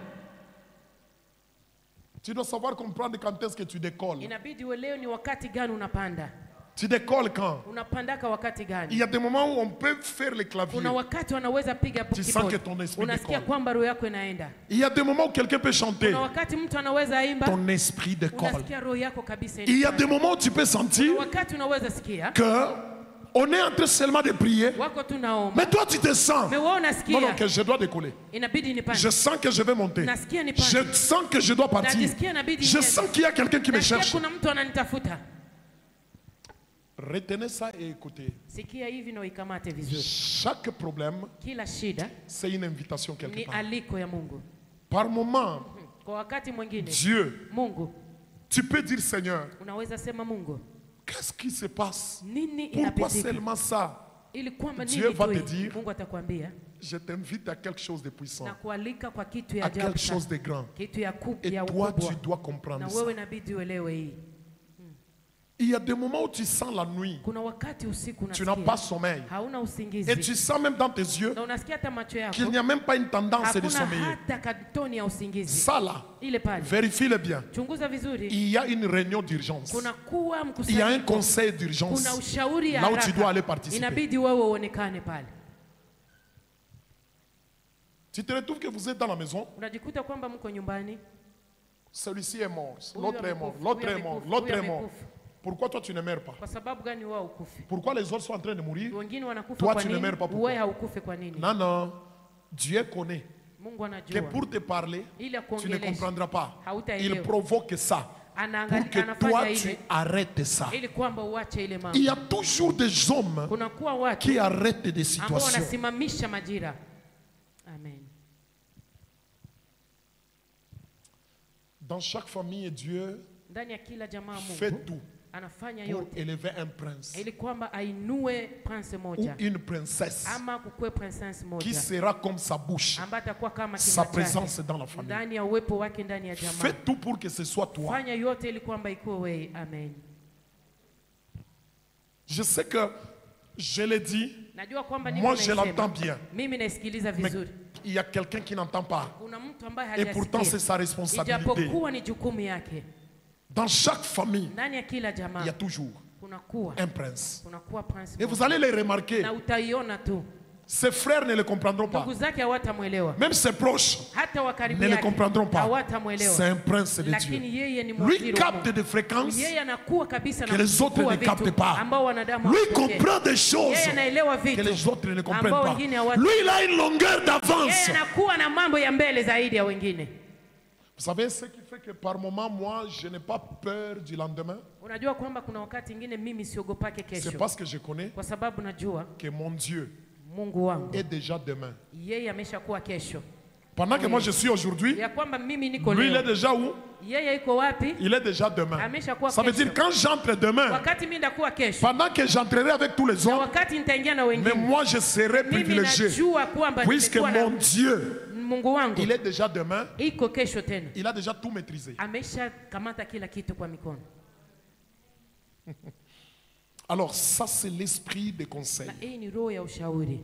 Tu dois savoir comprendre quand est-ce que tu décolles. Inabidi uelewe ni wakati gani unapanda. Tu décolles quand? Unapandaka wakati Il gani? y a des moments où on peut faire les claviers. Kuna wakati wanaweza piga Tu sens keyboard. que ton esprit Unasikia décolle. kwamba roho yako inaenda. Il y a des moments où quelqu'un peut chanter. Kuna wakati mtu anaweza imba, Ton esprit décolle. unasikia roho yako kabisa Il y a inaenda. des moments où tu peux sentir Kuna wakati unaweza sikia que on est en train seulement de prier. wako tunaomba. Mais toi, tu te sens. Mais wewe Non, non, unasikia que je dois décoller. inabidi nipande. Je sens que je vais monter. Nasikia nipande. Je sens que je dois partir. Najisikia inabidi Je niende. sens qu'il y a quelqu'un qui me Nasikia cherche. kuna mtu ananitafuta. Retenez ça et écoutez. Sikia hivi na uikamate vizuri. Chaque problème, Kila shida c'est une invitation quelque ni part. aliko ya Mungu. Par moment, Kwa wakati mwingine Dieu, Mungu tu peux dire Seigneur, unaweza sema Mungu, qu'est-ce qui se passe? nini Pourquoi inapitika? seulement ça? Ili kwamba Dieu nini va tu te hii? dire, Mungu atakwambia je t'invite à quelque chose de puissant, na kualika kwa kitu ya à ajabu quelque chose sana. de grand. Kitu ya Et ya toi, tu ukubwa. dois Na comprendre ça. wewe inabidi uelewe hii. Il y a des moments où tu sens la nuit, Kuna wakati usiku tu n'as pas unasikia sommeil. hauna Et usingizi. tu sens même dans tes yeux Na unasikia hata macho qu'il yako n'y a même pas une tendance de hakuna sommeiller. hata katoni ya usingizi. Ça là, Ile pale. vérifie-le bien. Chunguza vizuri. Il y a une réunion d'urgence. Kuna kuwa Il y a un mkusanyiko. conseil d'urgence. Kuna ushauri ya Là où tu dois aller haraka. participer. Inabidi wewe uonekane pale. Tu te retrouves que vous êtes dans la maison, Unajikuta kwamba mko nyumbani. celui-ci est mort, Huyu l'autre est mort, amekufa, l'autre huyu est mort, amekufa, l'autre huyu est mort. amekufa. Pourquoi toi tu ne meurs pas? Kwa sababu gani wao ukufe? Pourquoi les autres sont en train de mourir? Wengine wanakufa Toi, kwa tu ne nini? meurs pas pourquoi? Wewe haukufe kwa nini? Non, non. Dieu connaît Mungu que anajua. pour te parler, Ili tu ne akuongeleshe. comprendras pas. Hautaelewa. Il provoque ça pour Anaangalia que toi anafanya tu ile arrêtes ça. ili kwamba uache ile mambo. Il y a toujours des hommes Kuna kuwa watu qui arrêtent des ambao situations. wanasimamisha majira. Amen. Dans chaque famille, Dieu Ndani ya kila jamaa fait Mungu tout anafanya pour yote élever un prince ili kwamba ainue prince ou moja une princesse ama kukue princess qui moja sera comme sa bouche, ambaye atakuwa kama sa kinywa chake présence dans la famille. ndani ya uwepo wake ndani ya jamaa. Fais tout pour que ce soit toi. Fanya yote ili kwamba ikuwe wewe. Amen. Je sais que je l'ai dit, Najua kwamba niko moi je naisema. l'entends bien, Mimi naisikiliza mais vizuri. il y a quelqu'un qui n'entend pas. Kuna mtu ambaye Et pourtant c'est hajasikia. sa responsabilité. Ijapokuwa ni jukumu yake. Dans chaque famille, Ndani ya kila il y jamaa a toujours kuna kuwa un prince. prince Et vous moja. allez les remarquer, Na utaiona tu. ses frères ne le comprendront pas. Ndugu zake hawatamwelewa. Même ses proches Hata wa karibu ne le yake comprendront pas. hawatamwelewa. C'est un prince de Lakini Dieu. yeye ni Lui mwaziri wa capte Mungu. des fréquences Yeye anakuwa kabisa que na les autres kuchukua ne captent vitu pas. ambao wanadamu Lui hawapokei. comprend des choses Yeye anaelewa que vitu les autres ne comprennent ambao pas. wengine hawata. Lui, il a une longueur d'avance. Yeye anakuwa na mambo ya mbele zaidi ya wengine. Vous savez ce qui fait que par moment, moi, je n'ai pas peur du lendemain. Unajua kwamba kuna wakati ingine mimi siogopake C'est kesho. parce que je connais Kwa sababu najua que mon Dieu Mungu wangu est déjà demain. yeye ameshakuwa kesho. Pendant que moi je suis aujourd'hui, Ya kwamba mimi niko lui il est leo. déjà où? Yeye iko wapi? Il est déjà demain. Ameshakuwa Ça veut kesho. dire quand j'entre demain, Wakati mimi ndakuwa kesho. pendant que j'entrerai avec tous les Na autres, wakati nitaingia na mais wengine. moi je serai Mimi privilégié. najua kwamba Puisque nimekuwa na mon Dieu, Mungu wangu il est déjà demain, iko kesho tena. il a déjà tout maîtrisé. Amesha kamata kila kitu kwa mikono. Alors ça c'est l'esprit de conseil. Na hii ni roho ya ushauri.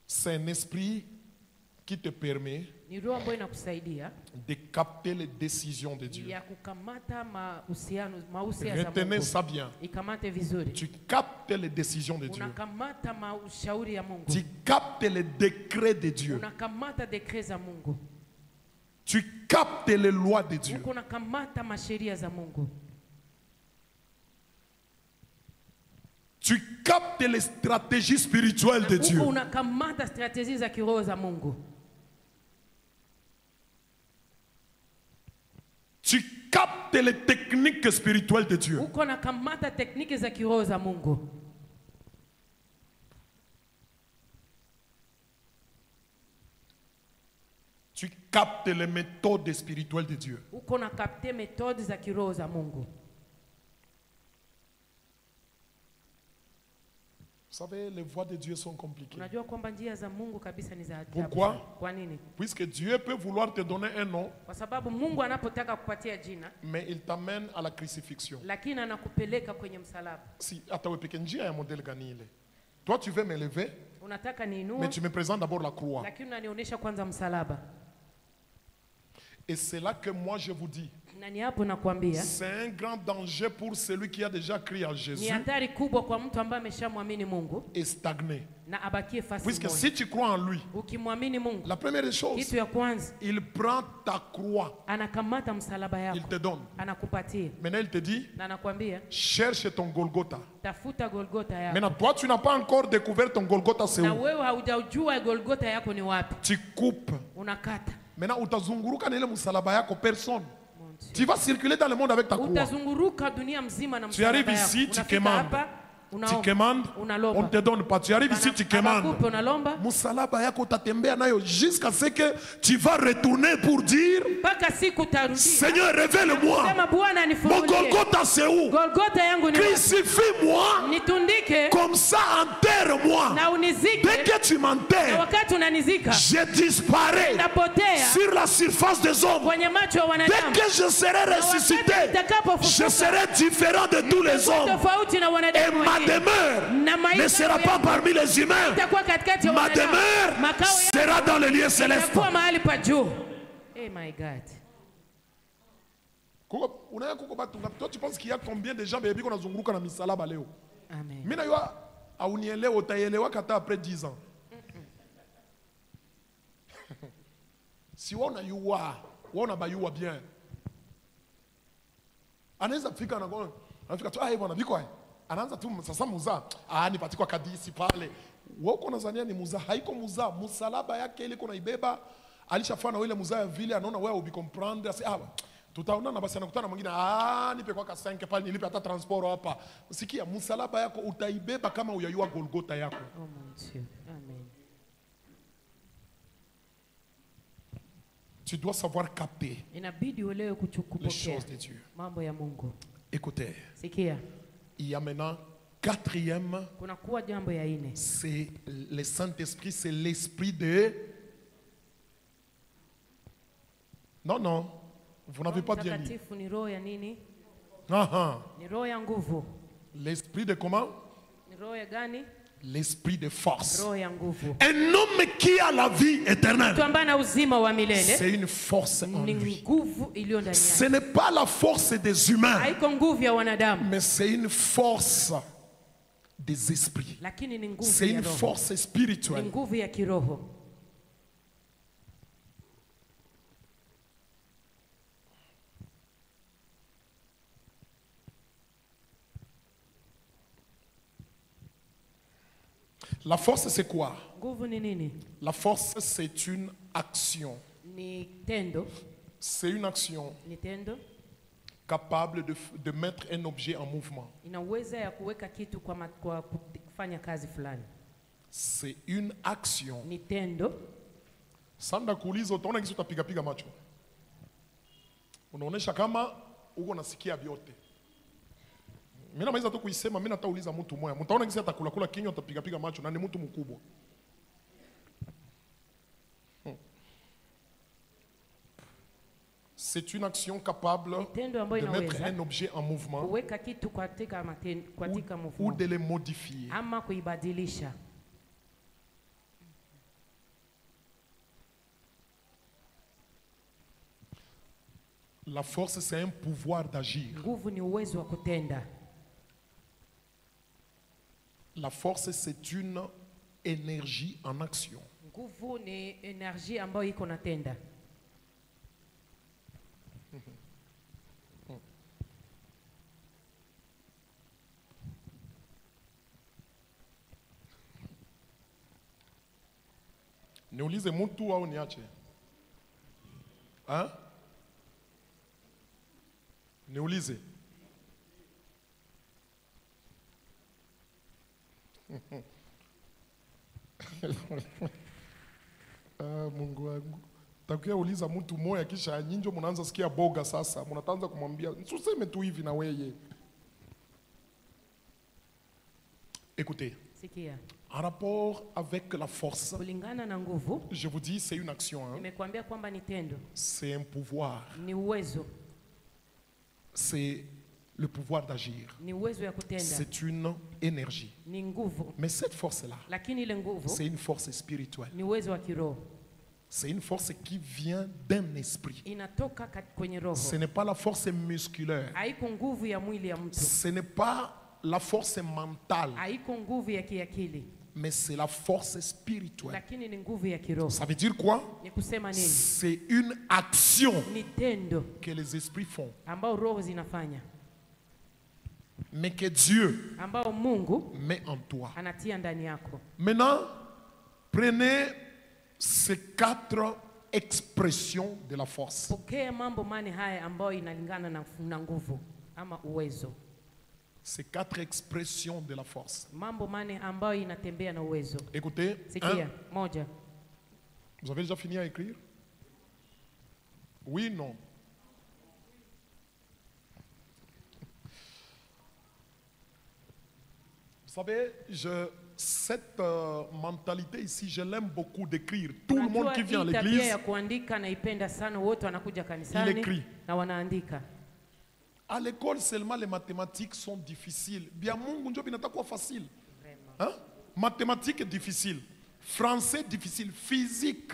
C'est un esprit qui te permet Ni roho ambayo inakusaidia de capter les décisions de Dieu. ya kukamata mahusiano za Retenez Mungu. ça bien. Ikamate vizuri. Tu captes les décisions de Dieu. Unakamata ushauri ya Mungu. Tu captes les décrets de Dieu. Unakamata dekre za Mungu. Tu captes les lois de Dieu. Uko unakamata masheria za Mungu. Tu captes les stratégies spirituelles de Dieu. Uko unakamata strategia za kiroho za Mungu. Tu captes les techniques spirituelles de Dieu. Uko unakamata tekniki za kiroho za Mungu. Tu captes les méthodes spirituelles de Dieu. Uko unakapte metodi za kiroho za Mungu. Vous savez, les voies de Dieu sont compliquées. Unajua kwamba njia za Mungu kabisa ni za ajabu. Pourquoi? sana. Kwa nini? Puisque Dieu peut vouloir te donner un nom, Kwa sababu Mungu anapotaka kupatia jina, mais il t'amène à la crucifixion. lakini anakupeleka kwenye msalaba. Si, hata wewe peke njia ya modèle gani ile? Toi, tu veux m'élever, Unataka mais niinue, tu me présentes d'abord la croix. lakini unanionyesha kwanza msalaba. Et c'est là que moi je vous dis, Na ni hapo nakwambia c'est un grand danger pour celui qui a déjà crié à ni Jésus hatari kubwa kwa mtu ambaye ameshamwamini Mungu et stagné. na abakie fasi Puisque moja. si tu crois en lui, Ukimwamini Mungu, la première des choses, kitu ya kwanza il prend ta croix, anakamata msalaba il yako te donne. anakupatia, Maintenant il te dit, na anakwambia cherche ton Golgotha. tafuta Golgotha yako. Maintenant toi tu n'as pas encore découvert ton Golgotha, c'est Na où? wewe haujajua Golgotha yako ni wapi, Tu coupes. unakata. Maintenant utazunguruka na ile msalaba yako, personne. Mon Dieu. Tu vas circuler dans le monde avec ta croix. Utazunguruka dunia mzima na Tu msalaba arrives yako. ici, tu Unafika commandes. hapa, Tu unaomba, commandes, on unalomba. ne te donne pas. Tu arrives ici, tu commandes. Abakupe, unalomba Msalaba yako utatembea nayo jusqu'à ce que tu vas retourner pour dire, mpaka siku utarudia. Seigneur, révèle-moi. Sema Bwana Mon nifunulie. Golgotha c'est où? Golgotha yangu ni wapi? Crucifie-moi. Nitundike Comme ça, enterre-moi. na unizike, Dès que tu na m'enterres, wakati unanizika je disparais napotea sur la surface des hommes. kwenye macho ya Dès wanadamu. que je serai ressuscité, je serai différent de tous les hommes. Tofauti na Et wanadamu ma wengine. demeure Na maisha ne sera pas yangu parmi les humains. itakuwa katikati ya Ma wanadamu. demeure Makao yangu sera dans les lieux célestes. itakuwa mahali pa juu. Oh my God. Unaya kuko batu ngapi? Toi tu penses qu'il y a combien de gens bébé qu'on a zunguruka na misalaba leo? Amen. Mimi najua aunielewa utaelewa kata après 10 ans. Si unayua, unabayua bien. Anaweza fika na kwa anafika tu bwana biko anaanza tu sasa muza nipati kwa kadisi pale. Wewe uko nadhania ni muza, haiko muza, msalaba yake ile kuna ibeba alishafana ile muza ya vile anaona wewe ubikomprendre tutaonana basi, anakutana mwingine nipe kwa 5 pale nilipe hata transport hapa. Sikia, msalaba yako utaibeba kama uyayua Golgotha yako. Oh mon Dieu. Amen. Tu dois savoir capter Inabidi uelewe les kupokea choses de Dieu. mambo ya Mungu. Écoutez, Sikia, il y a maintenant quatrième, kuna kuwa jambo ya ine. c'est le Saint-Esprit, c'est l'esprit de... Non, vous n'avez pas bien dit. Mtakatifu ni roho ya nini? Ah. Ni roho ya nguvu. L'esprit de comment? Ni roho ya gani? L'esprit de force. Roho ya nguvu. Un homme qui a la vie éternelle, Mtu ambaye ana uzima wa milele c'est une force en ni lui. nguvu iliyo ndani Ce yake. n'est pas la force des humains, Haiko nguvu ya wanadamu, mais c'est une force des esprits. lakini ni nguvu C'est ya une roho. force Ni spirituelle. nguvu ya kiroho. La force, c'est quoi? Nguvu ni nini? La force, c'est une action. Ni tendo, C'est une action ni tendo. capable de mettre un objet en mouvement. Ina uwezo ya kuweka kitu kwa kufanya kazi fulani. C'est une action. Ni tendo. Sanda kuuliza utaona kisi utapiga macho. Unaonesha kama uko nasikia vyote. Mimi namaliza tu kuisema, mimi natauliza mtu mmoja. Mtaona kisi atakula kinywa atapiga macho na ni mtu mkubwa. C'est une action capable Tendo ambayo de mettre inaweza un objet en mouvement kuweka kitu katika ou movement de le modifier. ama kuibadilisha. La force, c'est un pouvoir d'agir. Nguvu ni uwezo wa kutenda. La force, c'est une énergie en action. Nguvu ni energy ambayo iko natenda. Niulize mtu au niache? Hein? Niulize. Mungu wangu. Takia uliza mtu moya kisha nyinjo mnaanza sikia boga sasa. Mnaanza kumwambia, "Useme tu hivi na weye." Écoutez. Sikia. En rapport avec la force, Kulingana na nguvu, je vous dis, c'est une action. Hein? nimekuambia kwamba ni tendo, C'est un pouvoir. ni uwezo, C'est le pouvoir d'agir. ni uwezo ya kutenda, C'est une énergie. ni nguvu. Mais cette force-là, Lakini ile nguvu c'est une force spirituelle. ni uwezo wa kiroho. C'est une force qui vient d'un esprit. inatoka kwenye roho. Ce n'est pas la force musculaire. Haiko nguvu ya mwili ya mtu, Ce n'est pas la force mentale, haiko nguvu ya kiakili, mais c'est la force spirituelle. lakini ni nguvu ya kiroho. Ça veut dire quoi? Ni kusema nini? C'est une action Ni tendo que les esprits font, ambao roho zinafanya, mais que Dieu ambao Mungu met en toi. anatia ndani yako. Maintenant, prenez ces 4 expressions de la force. Pokea mambo mane haya ambayo inalingana na nguvu ama uwezo. Ces 4 expressions de la force. Mambo mane ambayo inatembea na uwezo. Écoutez, Sikia, moja. Vous avez déjà fini à écrire? Oui, non. Vous savez, cette mentalité ici, je l'aime beaucoup d'écrire. Tout le monde qui vient à Hii tabia l'église, ya kuandika naipenda sana, wote wanakuja kanisani Il écrit. na wanaandika. à l'école seulement les mathématiques sont difficiles. Bien, Mungu ndio binatakuwa facile. Hein? Mathématiques difficile, français difficile, physique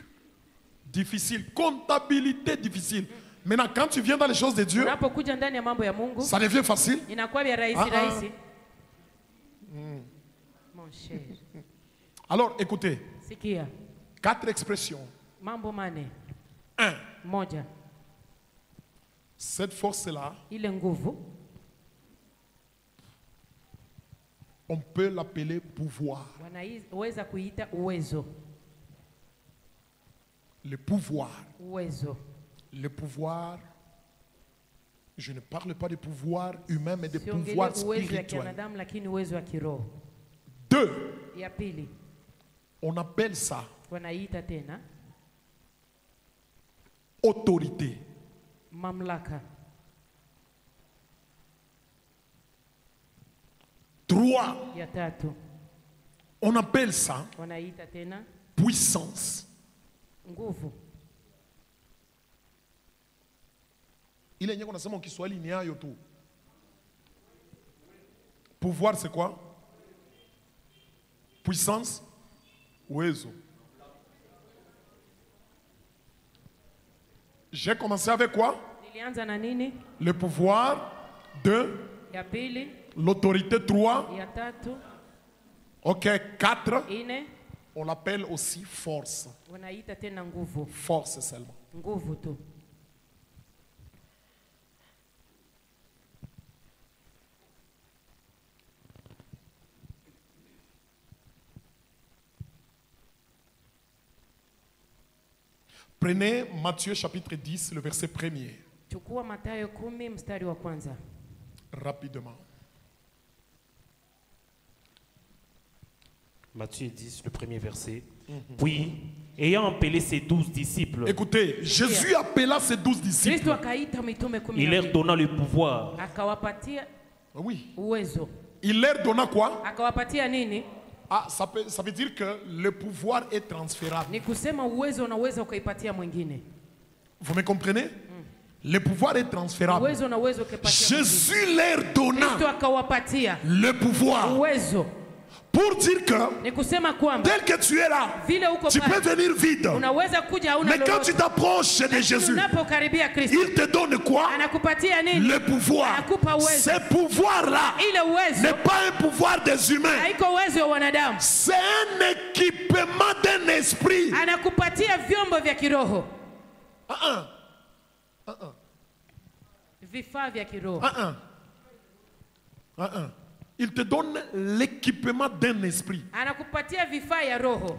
difficile, comptabilité difficile. Maintenant, quand tu viens dans les choses de Dieu, Unapokuja ndani ya mambo ya Mungu ça devient facile. inakuwa vya rahisi Ah, ah. rahisi. Mon cher. Alors, écoutez, Sikia, 4 expressions. mambo mane. 1. Moja, Cette force-là, ile nguvu on peut l'appeler pouvoir. wanaweza kuita uwezo. Le pouvoir. Uwezo. Le pouvoir, je ne parle pas de pouvoir humain, mais de Siongelee pouvoir uwezo ya spirituel. kiwanadamu, lakini uwezo wa kiroho. 2. Ya pili, On appelle ça wanaita tena autorité. mamlaka. 3. Ya tatu, On appelle ça wanaita tena puissance. nguvu. Ile yenyewe unasema Kiswahili ni hayo tu. Pouvoir c'est quoi? Puissance, uwezo. J'ai commencé avec quoi? Nilianza na nini? Le pouvoir. 2. Ya pili, L'autorité. 3. ya tatu, Ok, 4. ine, On l'appelle aussi force. wanaita tena nguvu. Force seulement. Nguvu tu. Prenez Matthieu chapitre 10, le verset 1er. Chukua Mathayo 10 mstari wa kwanza. Rapidement. Matthieu 10, le premier verset. Puis, ayant appelé ses 12 disciples, Écoutez, Jésus appela ses 12 disciples. Kristo akaita mitume 12. il leur donna le pouvoir Akawapatia Oui. uwezo. Il leur donna quoi? Akawapatia nini? Ah, ça veut dire que le pouvoir est transférable. Ni kusema uwezo unaweza ukaipatia mwingine. Vous me comprenez? Le pouvoir est transférable. Uwezo unaweza ukaipatia mwingine. Jésus leur donna Kristo akawapatia le pouvoir uwezo. pour dire que Ni kusema kwamba tel que tu es là, vile uko tu peux pale venir vide. unaweza kuja hauna Mais quand tu lolote. t'approches de Lakini Jésus, unapokaribia Kristo il te donne quoi? anakupatia nini? Le pouvoir. Anakupa uwezo. Ce pouvoir-là Ile uwezo n'est pas un pouvoir des humains. haiko uwezo wa wanadamu. C'est un équipement d'un esprit. Anakupatia vyombo vya kiroho. Vifaa vya kiroho. Il te donne l'équipement d'un esprit. Anakupatia vifaa ya roho.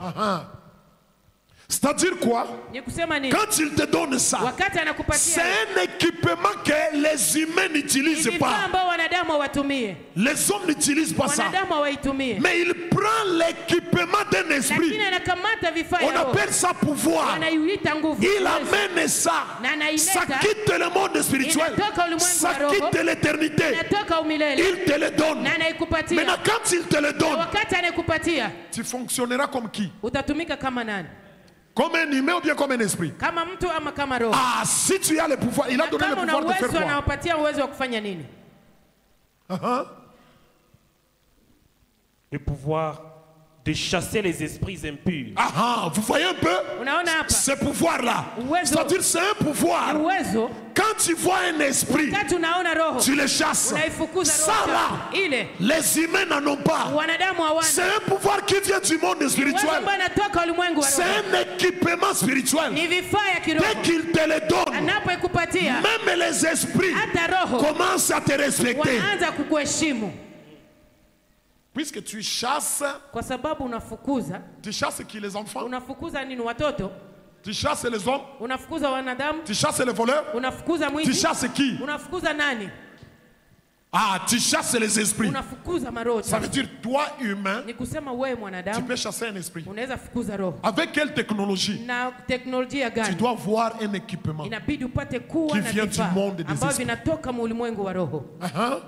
C'est-à-dire quoi? Ni kusema nini? Quand il te donne ça, Wakati c'est anakupatia un équipement que les humains n'utilisent vifaa pas. ambao wanadamu hawatumie. Les hommes n'utilisent pas ça. Wanadamu hawaitumie. Mais il prend l'équipement d'un esprit. Lakini anakamata vifaa On ya roho. appelle ça pouvoir. Anaiita nguvu. Il Uwezo. amène ça. Na anaileta. Ça quitte le monde spirituel. Inatoka ulimwengu Ça wa roho. quitte l'éternité. Inatoka umilele. Il te le donne. Na anaikupatia. Maintenant, quand il te le Na donne, wakati anaikupatia, tu fonctionneras comme qui? utatumika kama nani? Comme un humain ou bien comme un esprit? Kama mtu ama kama roho? Ah, si tu as le pouvoir, il a Na donné le kama una pouvoir de faire uwezo, quoi? anawapatia uwezo wa kufanya nini? le pouvoir de chasser les esprits impurs. Ah ah, vous voyez un peu Unaona hapa? ce pouvoir-là. Uwezo. C'est-à-dire c'est un pouvoir. Ni uwezo. Quand tu vois un esprit, Wakati unaona roho, tu le chasses. unaifukuza Ça roho là, chafu. Ile les humains n'en ont pas. wanadamu C'est hawana. un pouvoir qui vient du monde Uwezo spirituel. ambao unatoka ulimwengu wa C'est roho. un équipement spirituel. Ni vifaa ya Dès kiroho. qu'il te le donne, Anapoikupatia, même les esprits hata roho commencent à te respecter. wanaanza kukuheshimu Puisque tu chasses, kwa sababu unafukuza. tu chasses qui les enfants, Unafukuza nini? Watoto, tu chasses les hommes, unafukuza wanadamu, tu chasses les voleurs, unafukuza tu mwizi, chasses qui? unafukuza nani? Ah, tu chasses les esprits. Unafukuza maroho. Ça veut dire, toi, humain, Ni kusema wewe tu mwanadamu peux chasser un esprit. unaweza fukuza roho. Avec quelle technologie? Na teknolojia Tu gani? dois voir un équipement. Inabidi upate kuwa Qui na vient du vifaa monde des ambavyo esprits. vinatoka mu ulimwengu wa roho. Hein?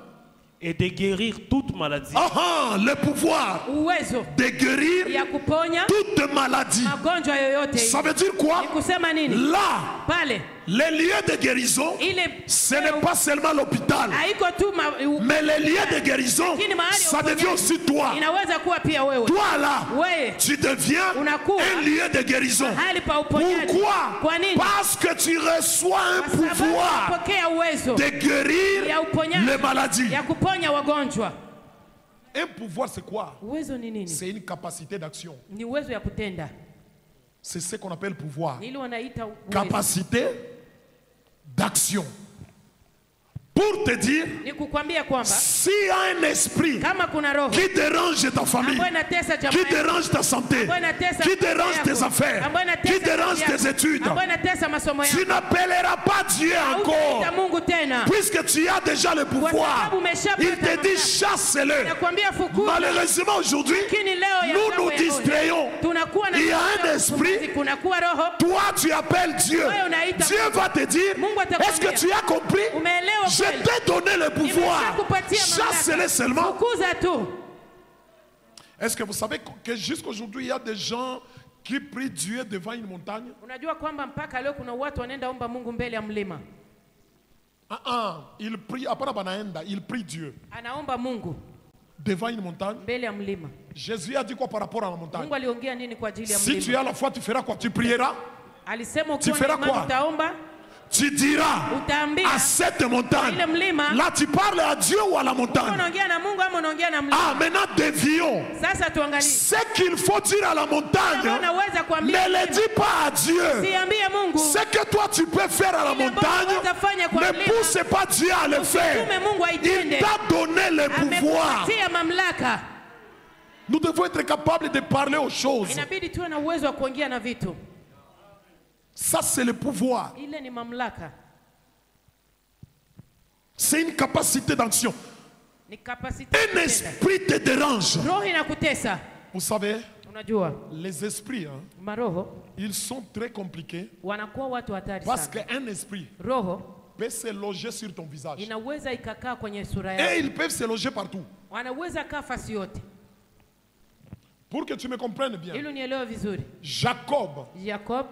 Et de guérir toute maladie. Ah, ah, le pouvoir Uwezo de guérir ya kuponya toute maladie. magonjwa yoyote. Ça veut dire quoi? Ni kusema nini? Là, Pale les lieux de guérison, ile ce n'est pas seulement l'hôpital, haiko tu mais les lieux de guérison, lakini mahali ya ça devient uponyaji aussi toi. inaweza kuwa pia wewe. Toi là, Wewe tu deviens unakuwa un lieu de guérison. mahali pa uponyaji. Pourquoi? Kwa nini? Parce que tu reçois un Kwa sababu pouvoir unapokea uwezo de guérir ya uponyaji, les maladies. ya kuponya wagonjwa. Un pouvoir, c'est quoi? Uwezo ni nini? C'est une capacité d'action. Ni uwezo ya kutenda. C'est ce qu'on appelle pouvoir. Ni ile wanaita uwezo. Capacité d'action. Pour te dire, Ni kukwambia kwamba s'il y a un esprit kama kuna roho qui dérange ta famille, ambayo inatesa jamaa qui yako, dérange ta santé, ambayo inatesa qui familia dérange yako, tes affaires, ambayo inatesa qui dérange kazi tes yako, études, ambayo inatesa masomo tu yako, n'appelleras pas Dieu hautaita encore. Mungu tena. Puisque tu as déjà le pouvoir, sababu umeshapata il te dit mamlaka. chasse-le. Nakwambia fukuza. Malheureusement aujourd'hui, Lakini leo ya nous mambo nous ya roho, distrayons. tunakuwa na Il y a mambo un ya esprit. upumbazi, kunakuwa roho. Toi, tu appelles Dieu. Wewe unaita Dieu Mungu. va te dire, Mungu atakwambia. est-ce que tu as compris? Umeelewa Je kweli? t'ai donné le pouvoir. Nimeshakupatia Chasse-le mamlaka. seulement. Fukuza tu. Est-ce que vous savez que jusqu'aujourd'hui, il y a des gens qui prient Dieu devant une montagne? Unajua kwamba mpaka leo kuna watu wanaenda omba Mungu mbele ya mlima. Il prie, apana banaenda, il prie Dieu Anaomba Mungu devant une montagne. mbele ya mlima. Jésus a dit quoi par rapport à la montagne? Mungu aliongea nini kwa ajili ya Si tu mlima? as la foi, tu feras quoi? Tu prieras, Alisema Tu ukiwa na feras imani quoi? utaomba, tu diras utaambia. à cette montagne. Ile mlima. Là, tu parles à Dieu ou à la Kama montagne? unaongea na Mungu ama unaongea na mlima? Ah, maintenant dévions. Sasa tuangalie. Ce qu'il faut dire à la montagne, Kama unaweza kuambia ne le mlima, dis pas à Dieu. siambie Mungu. Ce que toi tu peux faire à la Ile ambayo montagne, unaweza fanya kwa ne mlima, pousse pas Dieu à le faire. usitume Mungu Il aitende. t'a donné le pouvoir. Amekupatia mamlaka. Nous devons être capables de parler aux choses. Inabidi tuwe na uwezo wa kuongea na vitu. Ça, c'est le pouvoir. Ile ni mamlaka. C'est une capacité d'action. Ni capacity. Un esprit te dérange. Roho inakutesa. Vous savez, Unajua les esprits, hein, maroho ils sont très compliqués wanakuwa watu hatari parce sana. qu'un esprit Roho peut se loger sur ton visage. inaweza ikakaa kwenye sura Et yako. ils peuvent se loger partout. Wanaweza kaa fasi yote. Pour que tu me comprennes bien, Ili unielewe vizuri. Jacob, Jacob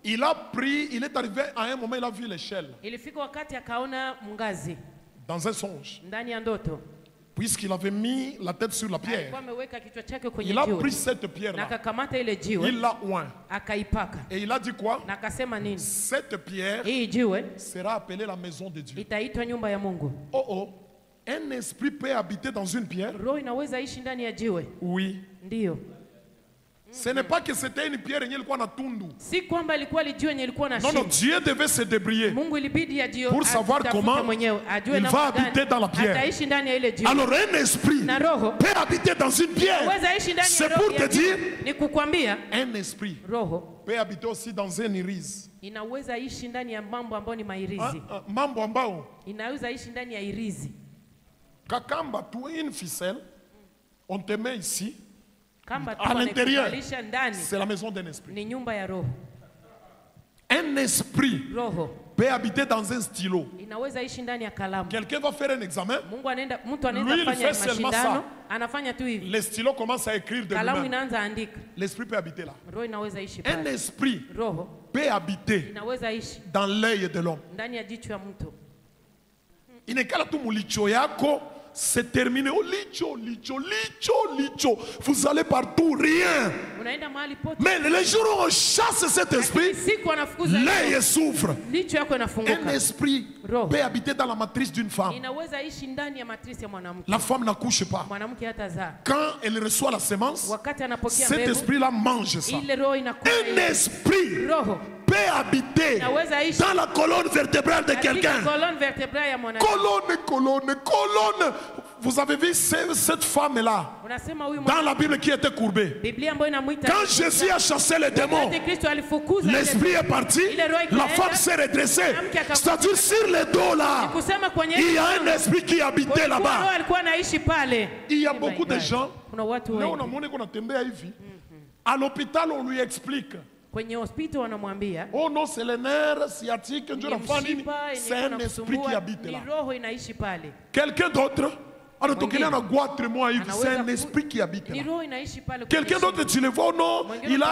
il a pris, il est arrivé à un moment, il a vu l'échelle ilifika wakati akaona mngazi dans un songe. ndani ya ndoto. Puisqu'il avait mis la tête sur la pierre, Alikuwa ameweka kichwa chake kwenye il a jiwe pris cette na pierre-là, akakamata ile jiwe il l'a oint. akaipaka Et il a dit quoi? na akasema nini? Cette pierre Hii jiwe sera appelée la maison de Dieu. itaitwa nyumba ya Mungu. Oh oh, un esprit peut habiter dans une pierre? Roho inaweza ishi ndani ya jiwe? Oui. Ndiyo. Ce n'est pas que c'était une pierre yenye ilikuwa na tundu. Si kwamba ilikuwa lijiwe yenye ilikuwa na Non, non, shimo. Dieu devait se débrouiller Mungu ilibidi ajio pour savoir atafute comment mwenyewe, ajue il namna va gani habiter dans la pierre. ataishi ndani ya ile jiwe. Alors un esprit Na roho peut habiter dans une pierre. inaweza ishi ndani ya C'est roho pour ya te jiwe. dire, Ni kukwambia un esprit roho peut habiter aussi dans un iris. inaweza ishi ndani ya mambo ambayo ni mairizi. Mambo ambao Inaweza ishi ndani ya irizi. kakamba tu une ficelle, on te met ici, Kamba tu à l'intérieur, wanakuvalisha ndani c'est la maison d'un esprit. ni nyumba ya roho. Un esprit Roho peut habiter dans un stylo. inaweza ishi ndani ya kalamu. Quelqu'un va faire un examen, Mtu anaenda Lui, il fanya fait seulement mashindano, anafanya tu hivi. le stylo commence à écrire de Kalamu lui-même. inaanza andika. L'esprit peut habiter là. Roho inaweza ishi Un pale. esprit Roho peut habiter inaweza ishi dans l'œil de l'homme. ndani ya jicho ya mtu. Inekala tu mulicho yako, c'est terminé. Oh, licho, licho, licho, licho. Vous allez partout, rien. Unaenda mahali pote. Mais les jours où on chasse cet esprit, Siku wanafukuza l'œil souffre. licho yako Un inafunguka. esprit Roho. peut habiter dans la matrice d'une femme. Inaweza ishi ndani ya matrisi ya mwanamke. La femme n'accouche pas. Mwanamke hatazaa. Quand elle reçoit la sémence, Wakati anapokea cet mbegu, esprit-là mange ça. ile roho inakuwa Un esprit roho peut habiter inaweza ishi dans la colonne vertébrale de katika quelqu'un. colonne vertébrale ya mwanamke. Colonne. Vous avez vu cette femme-là Unasema huyu dans la Bible qui était courbée. Biblia ambayo inamuita Quand Jésus a chassé les démons, Wakati Kristo alifukuza l'esprit est parti, la femme s'est redressée. C'est-à-dire sur le dos là, kusema kwenye il y a un esprit qui habitait roho là-bas. alikuwa anaishi pale. Il y a beaucoup de gens, Kuna watu leo wengi unamwona qu'on atembea hivi. À l'hôpital on lui explique. kwenye hospitali wanamwambia Oh non, c'est les nerfs sciatiques, ni mshipa c'est un esprit qui habite ni là. roho inaishi pale. Quelqu'un d'autre, anatokelea na goitre moi hivi, c'est Anaweza un esprit qui habite Ni là. roho inaishi pale. Quelqu'un d'autre, tu le vois, oh non, il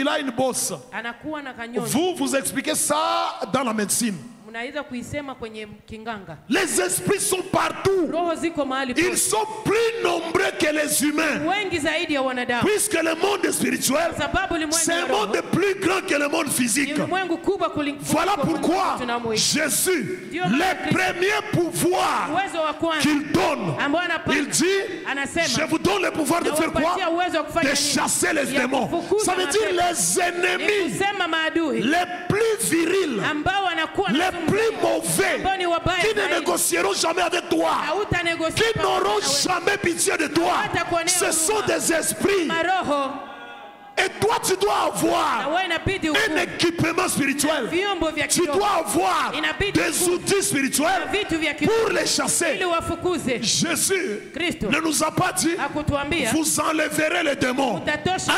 a une bosse. anakuwa na kanyoni. Vous expliquez ça dans la médecine. Mnaweza kuisema kwenye kinganga. Les esprits sont partout. Roho ziko mahali Ils pote. sont plus nombreux que les humains. Wengi zaidi ya wanadamu. Puisque le monde spirituel, Sababu ulimwengu c'est un wa roho monde plus grand que le monde physique. ni ulimwengu kubwa kuliko Voilà pourquoi tunamoishi. Jésus, le premier pouvoir Uwezo wa kwanza qu'il donne, ambao anapata il dit, je anasema vous donne le pouvoir de faire quoi? nawapatia uwezo wa kufanya De nini? chasser les Ya démons. kufukuza Ça veut dire mapepo. les ennemis Ni kusema maadui les plus virils, ambao wanakuwa na les sumu plus zaidi, mauvais, ambao ni wabaya qui ne zaidi. négocieront jamais avec toi, Hautanegosia qui pamoja n'auront na wewe. jamais pitié de toi. Hawatakuonea Ce sont huruma. des esprits. Maroho Et toi, tu dois na avoir wewe inabidi un ukue. équipement spirituel. Vyombo vya Tu kiroho dois avoir Inabidi des outils spirituels vitu vya kiroho pour les chasser. ili wafukuze. Jésus Kristo ne nous a pas dit, hakutuambia vous enlèverez les démons. utatosha.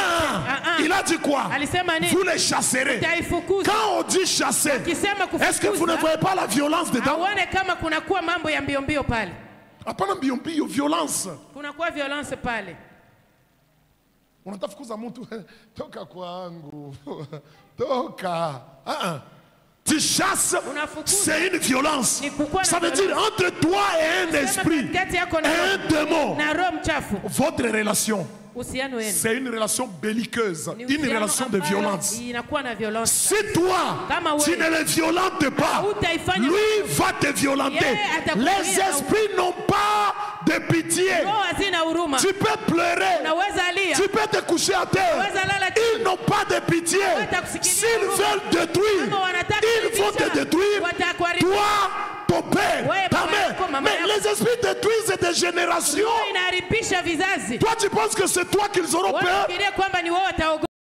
Il a dit quoi? Alisema nini? Vous les chasserez. Utaifukuza. Quand on dit chasser, Ukisema est-ce que vous ne kufukuza, voyez pas la violence dedans? auone kama kunakuwa mambo ya mbio mbio pale, Hapana mbio mbio, violence. kunakuwa violence pale. Unatafukuza mtu toka kwangu toka. Tu chasses, Unafukuza. c'est une violence. Ni kukuwa na Ça veut dire violence. entre toi et un Sema esprit, katikati yako na un démon, na roho mchafu, votre relation, uhusiano wenu c'est une relation belliqueuse, ni une uhusiano relation de ambayo violence. inakuwa na violence. Si toi, Kama wewe, tu ne le violentes pas, hautaifanya lui va te violenter. Yeye atakuzuia Les na esprits n'ont pas de pitié. roho hazina huruma. Tu peux pleurer, Unaweza lia, tu peux te coucher à terre. unaweza lala chini. Ils n'ont pas de pitié. Watakusikilia S'ils huruma. veulent détruire, Kama wanataka ils vont te kuibisha, détruire. watakuharibia. Toi, ton père, Ouais, ta papa mère. yako, mama Mais yako. les esprits détruisent des générations. Roho inaharibisha vizazi. Toi, tu penses que c'est toi qu'ils auront peur? Wanafikiria kwamba ni wao wataogopa.